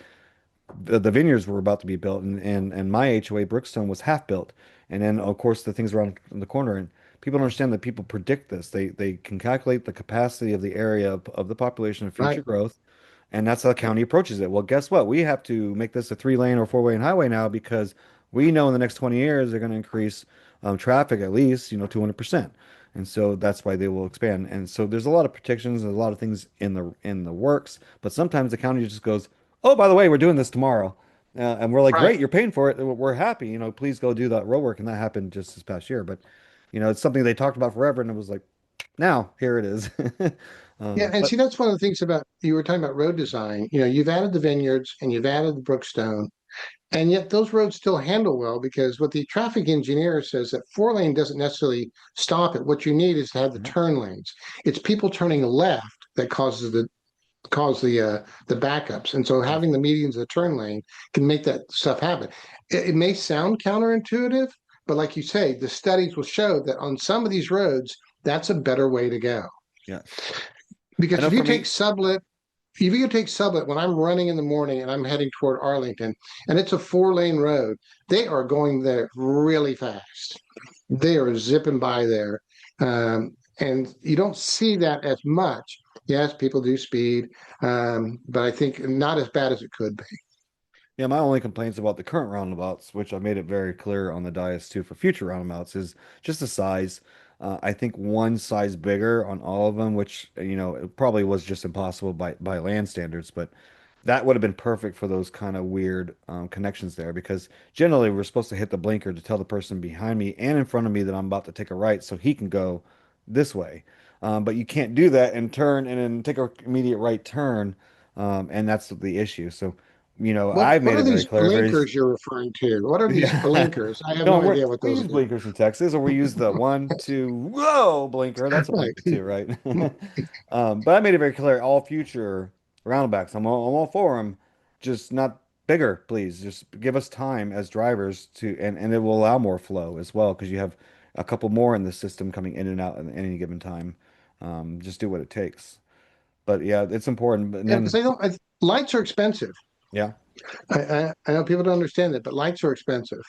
the vineyards were about to be built, and my HOA Brookstone was half built, and then of course the things around the corner. And people don't understand that people predict this. They can calculate the capacity of the area of the population of Right. future growth, And that's how the county approaches it. Well, guess what? We have to make this a 3 lane or 4 lane highway now because we know in the next 20 years they're going to increase traffic at least, 200%. And so that's why they will expand. And so there's a lot of protections and a lot of things in the works. But sometimes the county just goes, "Oh, by the way, we're doing this tomorrow," and we're like, Right. "Great, you're paying for it. We're happy. Please go do that road work." And that happened just this past year. But it's something they talked about forever, and it was like, now here it is. Yeah, and But see, that's one of the things about you were talking about road design. You've added the vineyards and you've added the Brookstone, and yet those roads still handle well because what the traffic engineer says that 4 lane doesn't necessarily stop it. What you need is to have the Mhm. turn lanes. It's people turning left that cause the backups. And so Yes. having the medians of the turn lane can make that stuff happen. It may sound counterintuitive, but like you say, the studies will show that on some of these roads, that's a better way to go. Yes. I Because know for me, if you take Sublet when I'm running in the morning and I'm heading toward Arlington and it's a 4 lane road, they are going there really fast. They are zipping by there. And you don't see that as much. Yes, people do speed, but I think not as bad as it could be. yeah, my only complaints about the current roundabouts, which I made it very clear on the dais too for future roundabouts, is just the size. I think one size bigger on all of them, which it probably was just impossible by land standards, but that would have been perfect for those kind of weird connections there because generally we're supposed to hit the blinker to tell the person behind me and in front of me that I'm about to take a right so he can go this way. But you can't do that and turn and then take a immediate right turn, and that's the issue. So, What I've what made are it very these clear, very blinkers you're referring to? What are these yeah. blinkers? I have No, no idea what we those use do. blinkers in Texas, or we use the one, two, whoa blinker. That's a Right. blinker too, right? But I made it very clear, all future roundabouts, I'm all for them, just not bigger, please. Just give us time as drivers and it will allow more flow as well, because you have a couple more in the system coming in and out at any given time. Just do what it takes. But yeah, it's important. And Yeah, because then, lights are expensive. yeah. I know people don't understand that, but lights are expensive.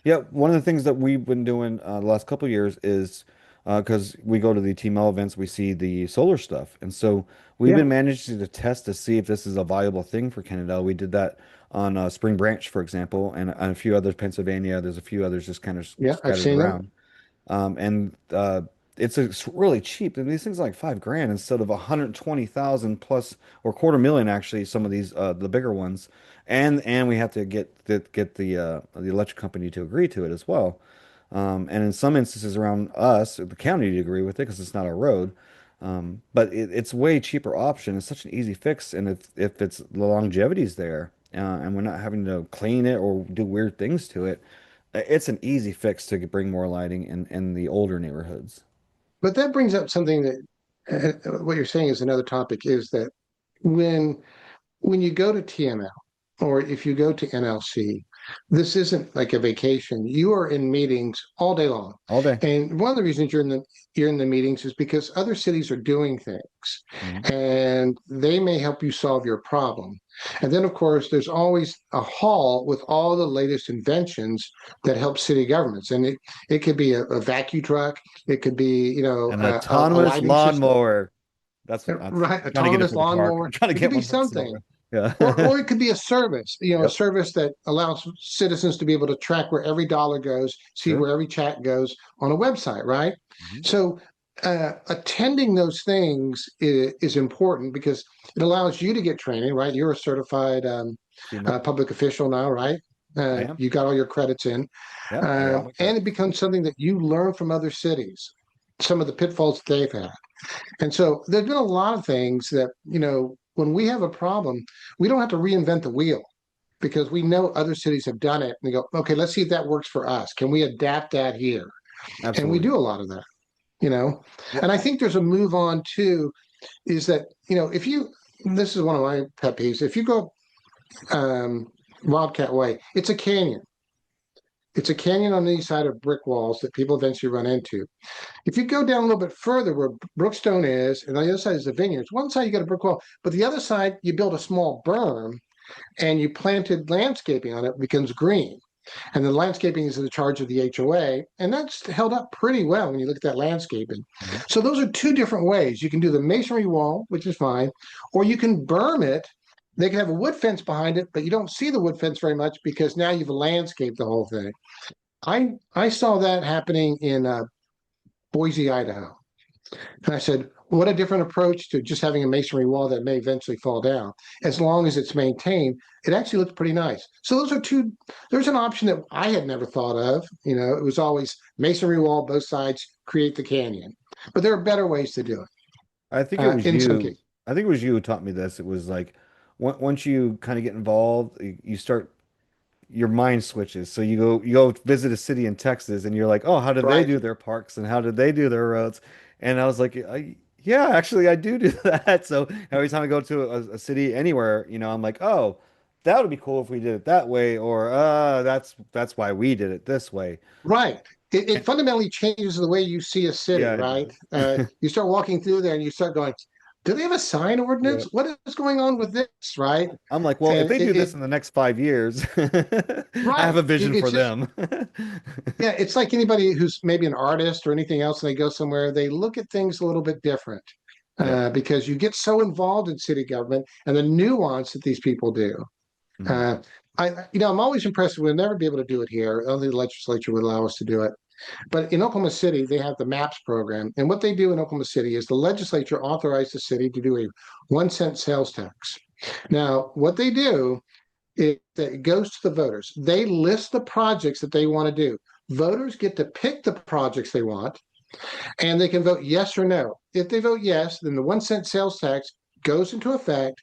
Yeah, one of the things that we've been doing the last couple of years is because we go to the TML events, we see the solar stuff, and so we've Yeah. been managing to test to see if this is a viable thing for Kennedale. We did that on Spring Branch, for example, and a few others, Pennsylvania. There's a few others just kind of Yeah, I've scattered seen them. around. And it's really cheap. And these things are like 5 grand instead of 120,000 plus or quarter million actually. Some of these the bigger ones, and we have to get the electric company to agree to it as well. And in some instances around us, the county to agree with it because it's not our road. But it's a way cheaper option. It's such an easy fix, and if it's the longevity's there, and we're not having to clean it or do weird things to it, it's an easy fix to bring more lighting in the older neighborhoods. But that brings up something that what you're saying is another topic is that when when you go to TML or if you go to NLC, this isn't like a vacation. You are in meetings all day long. All day. And one of the reasons you're in the meetings is because other cities are doing things Mhm. and they may help you solve your problem. And then of course there's always a hall with all the latest inventions that help city governments. And it could be a vacuum truck, it could be, An a autonomous lighting system, lawnmower. That's right? I'm trying to get it Autonomous for the park. lawnmower. I'm trying to It could get be one for something. Sonora. Yeah. Or it could be a service, a Yep. service that allows citizens to be able to track where every dollar goes, see Sure. where every chat goes on a website, right? Mhm. So attending those things is important because it allows you to get training, right? You're a certified CMO. public official now, right? I am. You got all your credits in, Yep. I got all my and it credits. becomes something that you learn from other cities, some of the pitfalls they've had. And so there's been a lot of things that, when we have a problem, we don't have to reinvent the wheel because we know other cities have done it. And we go, okay, let's see if that works for us. Can we adapt that here? And we Absolutely. do a lot of that. Well, And I think there's a move on too, is that, if you, this is one of my pet peeves, if you go um, Wildcat Way, it's a canyon. It's a canyon on the side of brick walls that people eventually run into. If you go down a little bit further where Brookstone is, and on the other side is the vineyards, one side you got a brick wall, but the other side you build a small berm and you planted landscaping on it, it becomes green. And the landscaping is in the charge of the HOA, and that's held up pretty well when you look at that landscaping. mhm. So those are two different ways. You can do the masonry wall, which is fine, or you can berm it They can have a wood fence behind it, but you don't see the wood fence very much because now you've landscaped the whole thing. I saw that happening in Boise, Idaho. And I said, what a different approach to just having a masonry wall that may eventually fall down. As long as it's maintained, it actually looks pretty nice. So those are two, there's an option that I had never thought of. You know, it was always masonry wall, both sides, create the canyon. But there are better ways to do it I think it was in some you. cases. I think it was you who taught me this. It was like once you kind of get involved, you start your mind switches. So you go visit a city in Texas and you're like, "Oh, how did they Right, do their parks and how did they do their roads?" And I was like, "Yeah, actually I do that." So every time I go to a city anywhere, I'm like, "Oh, that would be cool if we did it that way," or that's why we did it this way." right. It And, fundamentally changes the way you see a city, yeah, it right? does. You start walking through there and you start going, do they have a sign Yeah. ordinance? What is going on with this, right? I'm like, well, if And they do this in the next 5 years, I have right. a vision for It's just them. yeah, it's like anybody who's maybe an artist or anything else, and they go somewhere, they look at things a little bit different Yep. because you get so involved in city government and the nuance that these people do. Mhm. Uh, I'm always impressed. We'll never be able to do it here. Only the legislature would allow us to do it. But in Oklahoma City, they have the MAPS program, and what they do in Oklahoma City is the legislature authorized the city to do a 1 cent sales tax. Now, what they do it goes to the voters. They list the projects that they want to do. Voters get to pick the projects they want, and they can vote yes or no. If they vote yes, then the 1 cent sales tax goes into effect.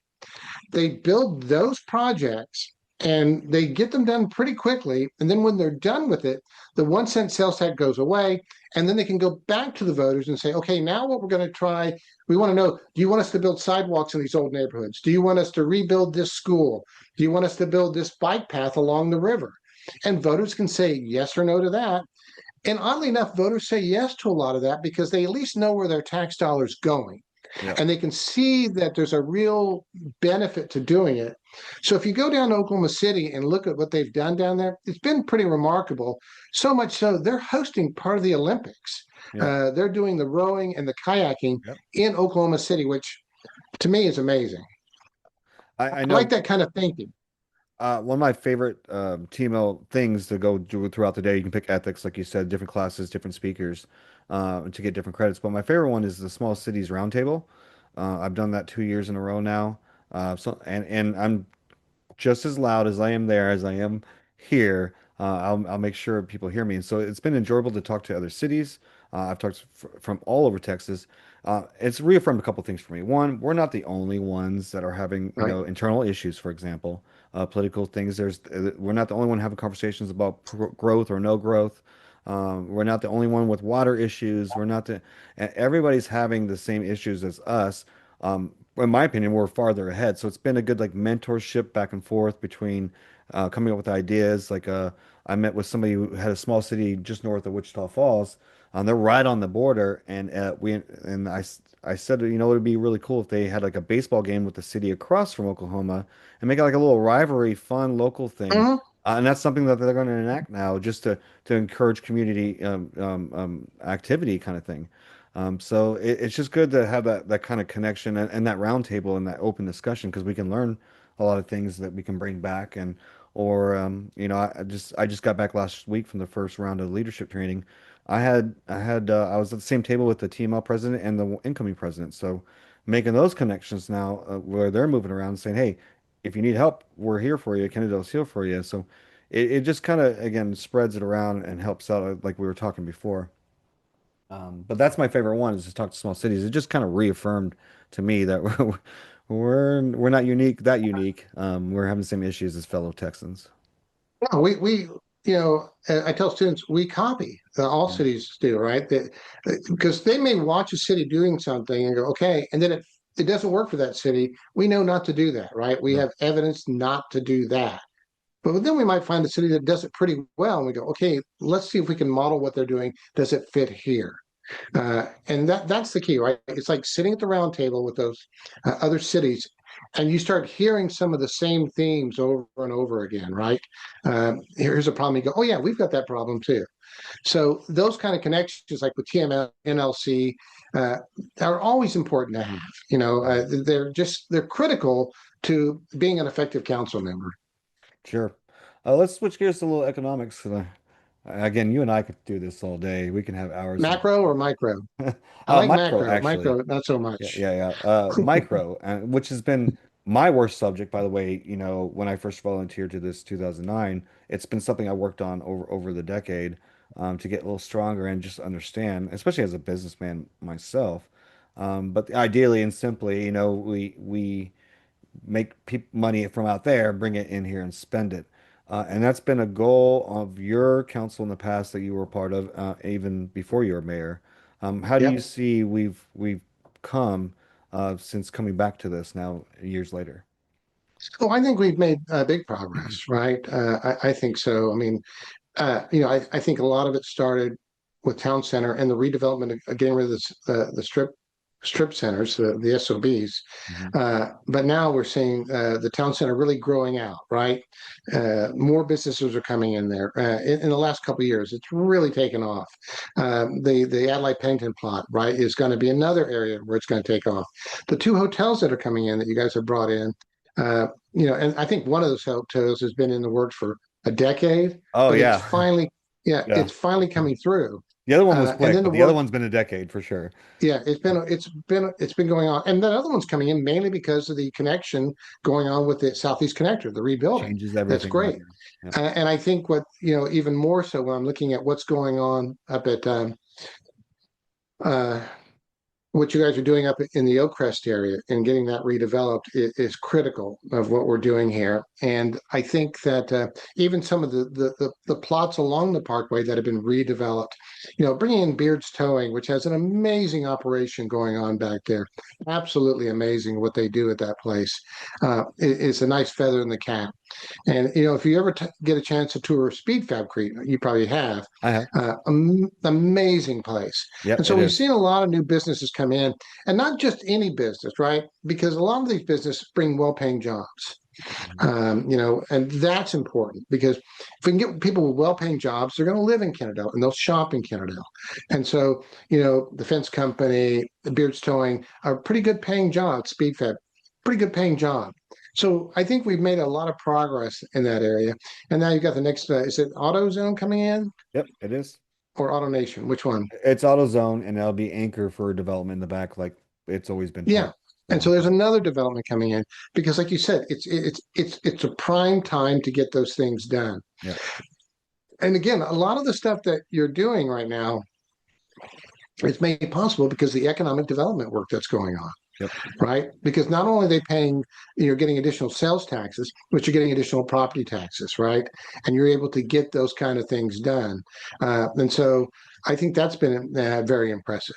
They build those projects and they get them done pretty quickly. And then when they're done with it, the 1 cent sales tax goes away. And then they can go back to the voters and say, okay, now what we're going to try, we want to know, do you want us to build sidewalks in these old neighborhoods? Do you want us to rebuild this school? Do you want us to build this bike path along the river? And voters can say yes or no to that. And oddly enough, voters say yes to a lot of that because they at least know where their tax dollars going Yep. and they can see that there's a real benefit to doing it. So if you go down to Oklahoma City and look at what they've done down there, it's been pretty remarkable. So much so they're hosting part of the Olympics. Yep. They're doing the rowing and the kayaking Yep. in Oklahoma City, which to me is amazing. I I like know that kind of thinking. one of my favorite TML things to go do throughout the day. You can pick ethics, like you said, different classes, different speakers, to get different credits. But my favorite one is the Small Cities Roundtable. I've done that 2 years in a row now. And I'm just as loud as I am there as I am here. I'll make sure people hear me. And so it's been enjoyable to talk to other cities. I've talked from all over Texas. It's reaffirmed a couple things for me. One, we're not the only ones that are having, Right. internal issues, for example, political things. We're not the only one having conversations about growth or no growth. We're not the only one with water issues. Everybody's having the same issues as us. In my opinion, we're farther ahead. So it's been a good like mentorship back and forth between coming up with ideas. I met with somebody who had a small city just north of Wichita Falls. They're right on the border, and I said, it'd be really cool if they had like a baseball game with the city across from Oklahoma and make it like a little rivalry, fun local thing. Mhm. And that's something that they're going to enact now, just to encourage community activity kind of thing. So it's just good to have that kind of connection and that round table and that open discussion because we can learn a lot of things that we can bring back or I just got back last week from the first round of leadership training. I was at the same table with the TML president and the incoming president. So making those connections now where they're moving around saying, hey, if you need help, we're here for you. Kennedale's here for you. So it just kind of again spreads it around and helps out like we were talking before. But that's my favorite one is to talk to small cities. It just kind of reaffirmed to me that we're not that unique. We're having the same issues as fellow Texans. No, I tell students we copy all Yeah. cities do, right? Because they may watch a city doing something and go, okay, and then it doesn't work for that city. We know not to do that, right? We Yep. have evidence not to do that. But then we might find a city that does it pretty well, and we go, okay, let's see if we can model what they're doing. Does it fit here? And that's the key, right? It's like sitting at the round table with those other cities, and you start hearing some of the same themes over and over again, right? Here's a problem. You go, oh yeah, we've got that problem too. So those kind of connections, like with TML, NLC, are always important to have. Mhm. They're critical to being an effective council member. Sure. Let's switch gears to a little economics. Again, you and I could do this all day. We can have hours and Macro or micro? I like micro, macro. actually. Micro, not so Yeah, much. yeah, yeah. Micro, which has been my worst subject, by the way. When I first volunteered to this 2009, it's been something I worked on over the decade, to get a little stronger and just understand, especially as a businessman myself. But ideally and simply, we make money from out there, bring it in here and spend it. And that's been a goal of your council in the past that you were part of, even before you were mayor. How do you Yep. see we've come since coming back to this now years later? Oh, I think we've made big progress, right? I think so. I mean, I think a lot of it started with town center and the redevelopment of getting rid of the strip centers, the SOBs. Mhm. But now we're seeing the town center really growing out, right? More businesses are coming in there. In the last couple of years, it's really taken off. The Adelaide Pennington plot, right, is going to be another area where it's going to take off. The two hotels that are coming in that you guys have brought in, and I think one of those hotels has been in the works for a decade, Oh but it's yeah, finally, yeah, yeah. it's finally coming through. The other one was And quick, then but the the other work, one's been a decade for sure. yeah, it's been going on, and that other one's coming in mainly because of the connection going on with the Southeast Connector, the rebuilding. Changes That's everything around great, here. Yeah. and I think what even more so when I'm looking at what's going on up at uh, what you guys are doing up in the Oakcrest area and getting that redeveloped is critical of what we're doing here. And I think that even some of the plots along the parkway that have been redeveloped, bringing in Beard's Towing, which has an amazing operation going on back there, absolutely amazing what they do at that place, is a nice feather in the cap. And if you ever get a chance to tour Speed Fabcrete, you probably have. I have. Amazing place. Yep, And so it we've is. seen a lot of new businesses come in, and not just any business, right? Because a lot of these businesses bring well-paying jobs. Mhm. And that's important because if we can get people with well-paying jobs, they're going to live in Kennedale and they'll shop in Kennedale. And so, the fence company, the Beards Towing, are pretty good paying jobs. Speed Fab, pretty good paying job. So I think we've made a lot of progress in that area. And now you've got the next, is it AutoZone coming in Yep, it is. or AutoNation? Which one? It's AutoZone, and that'll be anchor for development in the back, like it's always been Yeah. talked for a And long so there's time. another development coming in because, like you said, it's a prime time to get those things done. Yeah. And again, a lot of the stuff that you're doing right now is made possible because the economic development work that's going on, Yep. right? Because not only are they paying, you're getting additional sales taxes, but you're getting additional property taxes, right? And you're able to get those kind of things done. And so I think that's been very impressive.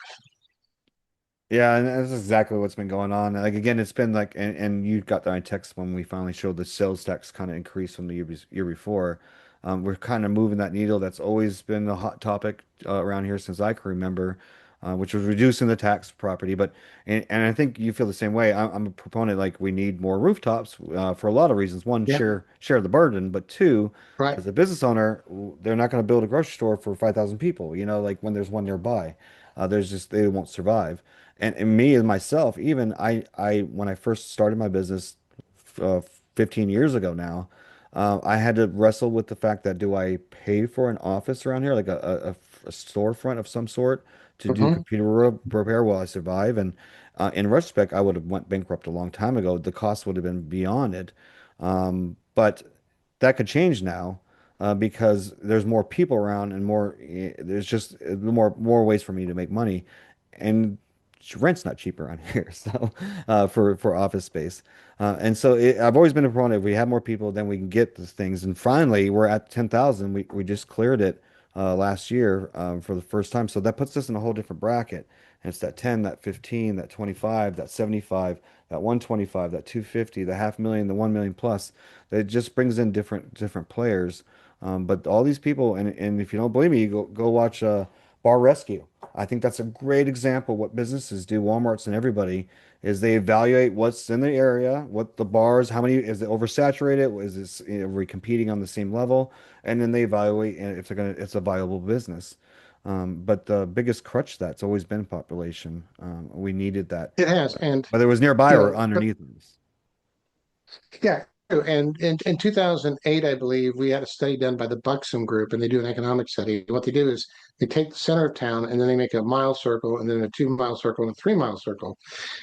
Yeah, and that's exactly what's been going on. Like again, it's been like, and you got my text when we finally showed the sales tax kind of increase from the year before. We're kind of moving that needle. That's always been a hot topic around here since I can remember, which was reducing the tax property. But and I think you feel the same way. I'm a proponent. Like we need more rooftops for a lot of reasons. One, Yeah, share the burden, but two, right. as a business owner, they're not going to build a grocery store for 5,000 people. Like when there's one nearby, there's just they won't survive. And me and myself, even when I first started my business, uh, 15 years ago now, I had to wrestle with the fact that do I pay for an office around here, like a storefront of some sort to do Hmm. computer repair while I survive? And in retrospect, I would have went bankrupt a long time ago. The cost would have been beyond it. But that could change now. Because there's more people around and there's just more ways for me to make money, and rent's not cheap around here. So for office space, and so I've always been a proponent. If we have more people, then we can get these things. And finally, we're at 10,000. We just cleared it last year for the first time. So that puts us in a whole different bracket. And it's that 10, that 15, that 25, that 75, that 125, that 250, the 500,000, the 1 million plus. That just brings in different players. But all these people, and if you don't believe me, go watch Bar Rescue. I think that's a great example of what businesses do, Walmarts and everybody, is they evaluate what's in the area, what the bars, how many, is it oversaturated? Is this, are we competing on the same level? And then they evaluate if it's a viable business. But the biggest crutch to that's always been population. We needed that, It has. And, whether it was nearby you or know, but underneath us. Yeah. And in 2008, I believe, we had a study done by the Buxom Group, and they do an economic study. What they do is they take the center of town and then they make a mile circle and then a 2 mile circle and a 3 mile circle.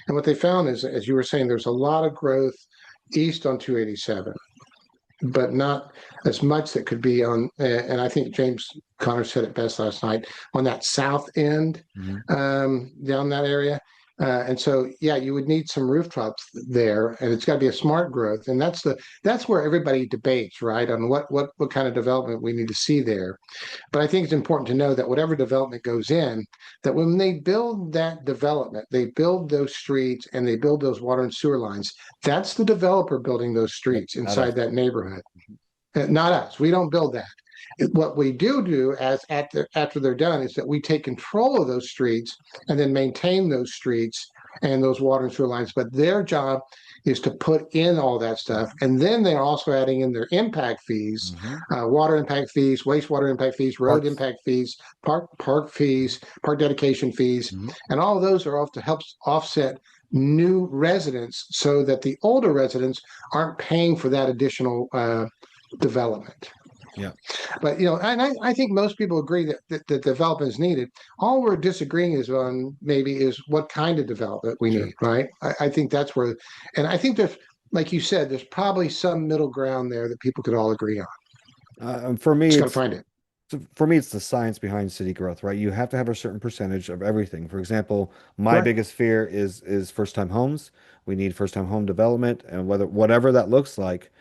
And what they found is, as you were saying, there's a lot of growth east on 287, but not as much that could be on. And I think James Connor said it best last night on that south end, Hmm. down that area. And so, yeah, you would need some rooftops there, and it's got to be a smart growth, and that's where everybody debates, right, on what kind of development we need to see there. But I think it's important to know that whatever development goes in, that when they build that development, they build those streets and they build those water and sewer lines. That's the developer building those Yep, streets not us. inside that neighborhood. Not us. We don't build that. What we do after they're done is that we take control of those streets and then maintain those streets and those water and sewer lines. But their job is to put in all that stuff, and then they're also adding in their impact fees, Hmm. water impact fees, wastewater impact fees, road Parks. impact fees, park fees, park dedication fees, Hmm. and all of those are off to help offset new residents so that the older residents aren't paying for that additional development. Yeah, But and I think most people agree that development is needed. All we're disagreeing is on maybe is what kind of development we sure. need, right? I think that's where, and I think there's, like you said, there's probably some middle ground there that people could all agree on. For me, Just got to it's find it. for me, it's the science behind city growth, right? You have to have a certain percentage of everything. For example, my Right. biggest fear is first time homes. We need first time home development, and whatever that looks like,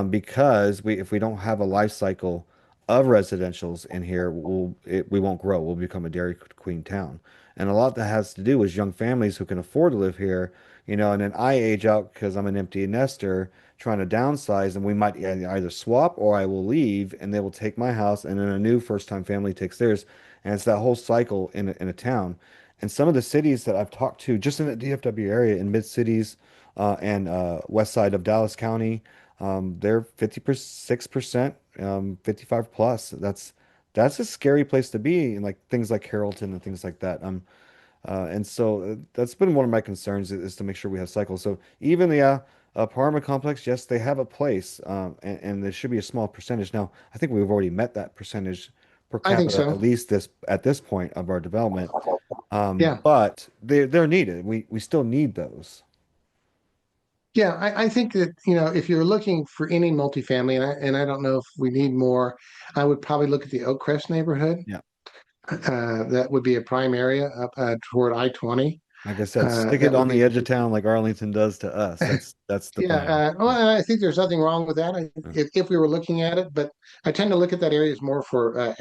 because if we don't have a life cycle of residentials in here, we won't grow. We'll become a Dairy Queen town, and a lot that has to do is young families who can afford to live here, and then I age out because I'm an empty nester trying to downsize, and we might either swap or I will leave, and they will take my house, and then a new first-time family takes theirs, and it's that whole cycle in a town. And some of the cities that I've talked to, just in the DFW area, in mid cities, and west side of Dallas County, they're 56%, 55 plus. That's a scary place to be, and like things like Carrollton and things like that. And so that's been one of my concerns is to make sure we have cycles. So even the apartment complex, yes, they have a place, and there should be a small percentage. Now, I think we've already met that percentage per I think capita, so. at least this at this point of our development. Yeah. But they're needed. We still need those. Yeah, I think that, if you're looking for any multifamily, and I don't know if we need more, I would probably look at the Oak Crest neighborhood. Yeah. That would be a prime area up toward I-20. Like I said, stick it That would on the be edge of town like Arlington does to us. That's the Yeah, plan. Yeah. well, I think there's nothing wrong with that if we were looking at it, but I tend to look at that area as more for,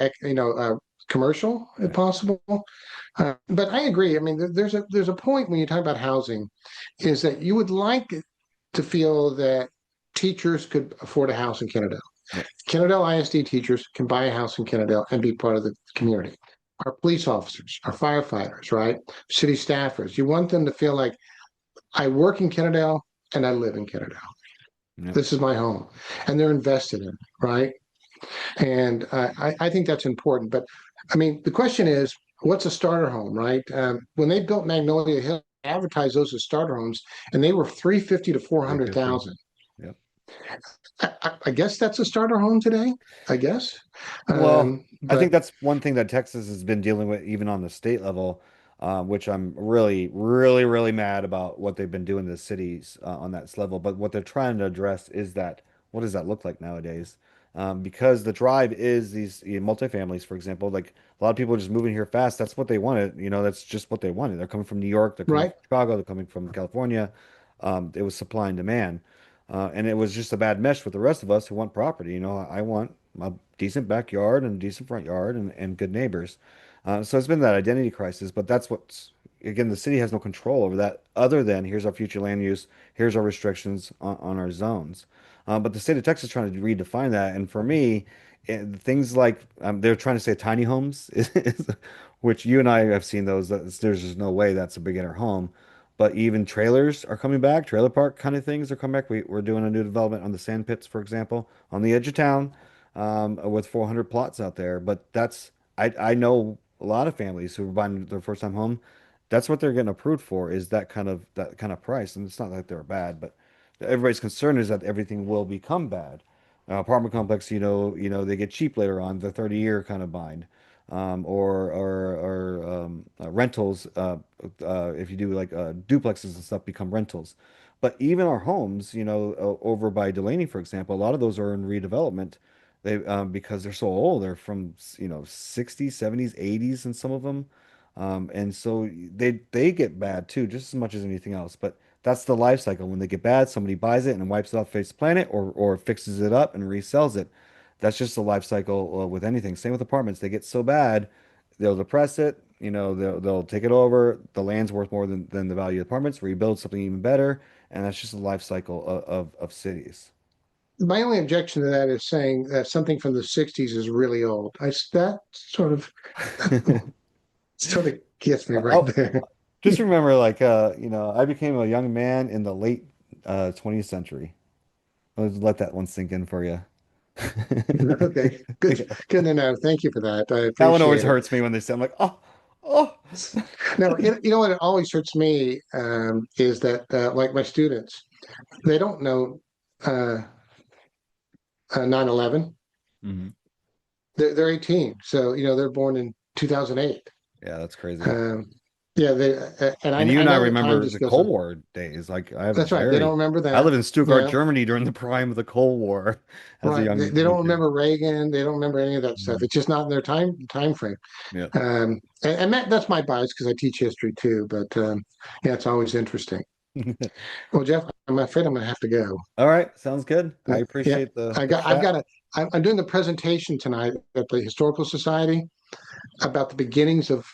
commercial if Right. possible. But I agree. I mean, there's a point when you talk about housing, is that you would like to feel that teachers could afford a house in Kennedale. Yep. Kennedale ISD teachers can buy a house in Kennedale and be part of the community. Our police officers, our firefighters, right? City staffers, you want them to feel like I work in Kennedale and I live in Kennedale. Yep. This is my home, and they're invested in, right? And I think that's important. But I mean, the question is, what's a starter home, right? When they built Magnolia Hill, they advertised those as starter homes, and they were 350 to 350. 400,000. Yep. I guess that's a starter home today. I guess, Well, I but think that's one thing that Texas has been dealing with, even on the state level, which I'm really, really, really mad about what they've been doing to the cities on that level. But what they're trying to address is that what does that look like nowadays? Because the drive is these multifamilies, for example, like a lot of people are just moving here fast. That's what they wanted. That's just what they wanted. They're coming from New York, they're coming right, from Chicago, they're coming from California. It was supply and demand. And it was just a bad mesh with the rest of us who want property. I want a decent backyard and a decent front yard and good neighbors. So it's been that identity crisis, but that's what's, again, the city has no control over that other than here's our future land use, here's our restrictions on our zones. But the state of Texas is trying to redefine that. And for me, things like they're trying to say tiny homes, which you and I have seen those. There's just no way that's a beginner home. But even trailers are coming back, trailer park kind of things are coming back. We're doing a new development on the sand pits, for example, on the edge of town, with 400 plots out there. But I know a lot of families who are buying their first time home. That's what they're getting approved for is that kind of price. And it's not like they're bad, but everybody's concern is that everything will become bad. Apartment complex, they get cheap later on, the 30-year kind of bind. Or rentals, if you do like duplexes and stuff, become rentals. But even our homes, over by Delaney, for example, a lot of those are in redevelopment. Because they're so old, they're from 60s, 70s, 80s, and some of them. And so they get bad too, just as much as anything else. But that's the life cycle. When they get bad, somebody buys it and wipes it off the face of the planet, or fixes it up and resells it. That's just the life cycle with anything. Same with apartments. They get so bad, they'll depress it. They'll take it over. The land's worth more than the value of the apartments. Rebuild something even better, and that's just the life cycle of cities. My only objection to that is saying that something from the 60s is really old. That sort of gets me right Oh, there. just remember, like, I became a young man in the late 20th century. Let's let that one sink in for you. Okay, good, good to know. Thank you for that. I That one always appreciate it. hurts me when they say, I'm like, oh, oh. Now, you know what? It always hurts me is that, like my students, they don't know uh, 9/11. Mhm. They're 18, so they're born in 2008. Yeah, that's crazy. Um, yeah, and And you I and I know that time remember just the goes Cold on. War days. Like That's right. They don't remember I that. lived in Stuttgart, Yeah, Germany during the prime of the Cold War as a right. They young don't kid. remember Reagan. They don't remember any of that stuff. Mhm. It's just not in their time frame. Yeah. And that's my bias because I teach history too. But yeah, it's always interesting. Well, Jeff, I'm afraid I'm going to have to go. All right, sounds good. I Yeah, appreciate the I've chat. got I'm doing the presentation tonight at the Historical Society about the beginnings of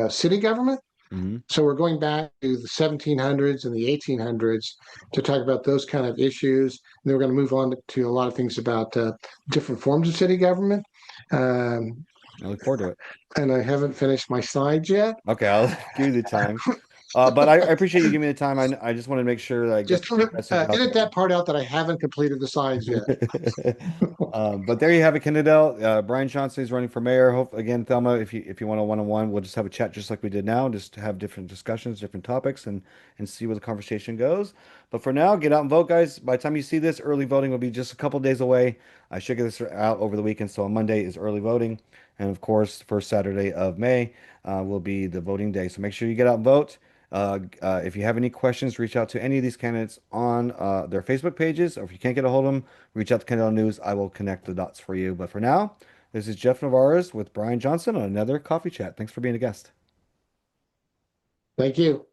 city government. Hmm. So we're going back to the 1700s and the 1800s to talk about those kind of issues. And then we're going to move on to a lot of things about different forms of city government. Um, I look forward to it. and I haven't finished my slides yet. Okay, I'll give you the time. But I appreciate you giving me the time. I just want to make sure that I get Just the message out edit there. that part out that I haven't completed the slides yet. But there you have it, Kennedale. Brian Johnson is running for mayor. Hope again, Thelma, if you want a one-on-one, we'll just have a chat just like we did now, just to have different discussions, different topics, and see where the conversation goes. But for now, get out and vote, guys. By the time you see this, early voting will be just a couple days away. I should get this out over the weekend, so on Monday is early voting, and of course, the first Saturday of May will be the voting day. So make sure you get out and vote. If you have any questions, reach out to any of these candidates on their Facebook pages, or if you can't get a hold of them, reach out to Kennedale News. I will connect the dots for you. But for now, this is Jeff Navarez with Brian Johnson on another coffee chat. Thanks for being a guest. Thank you.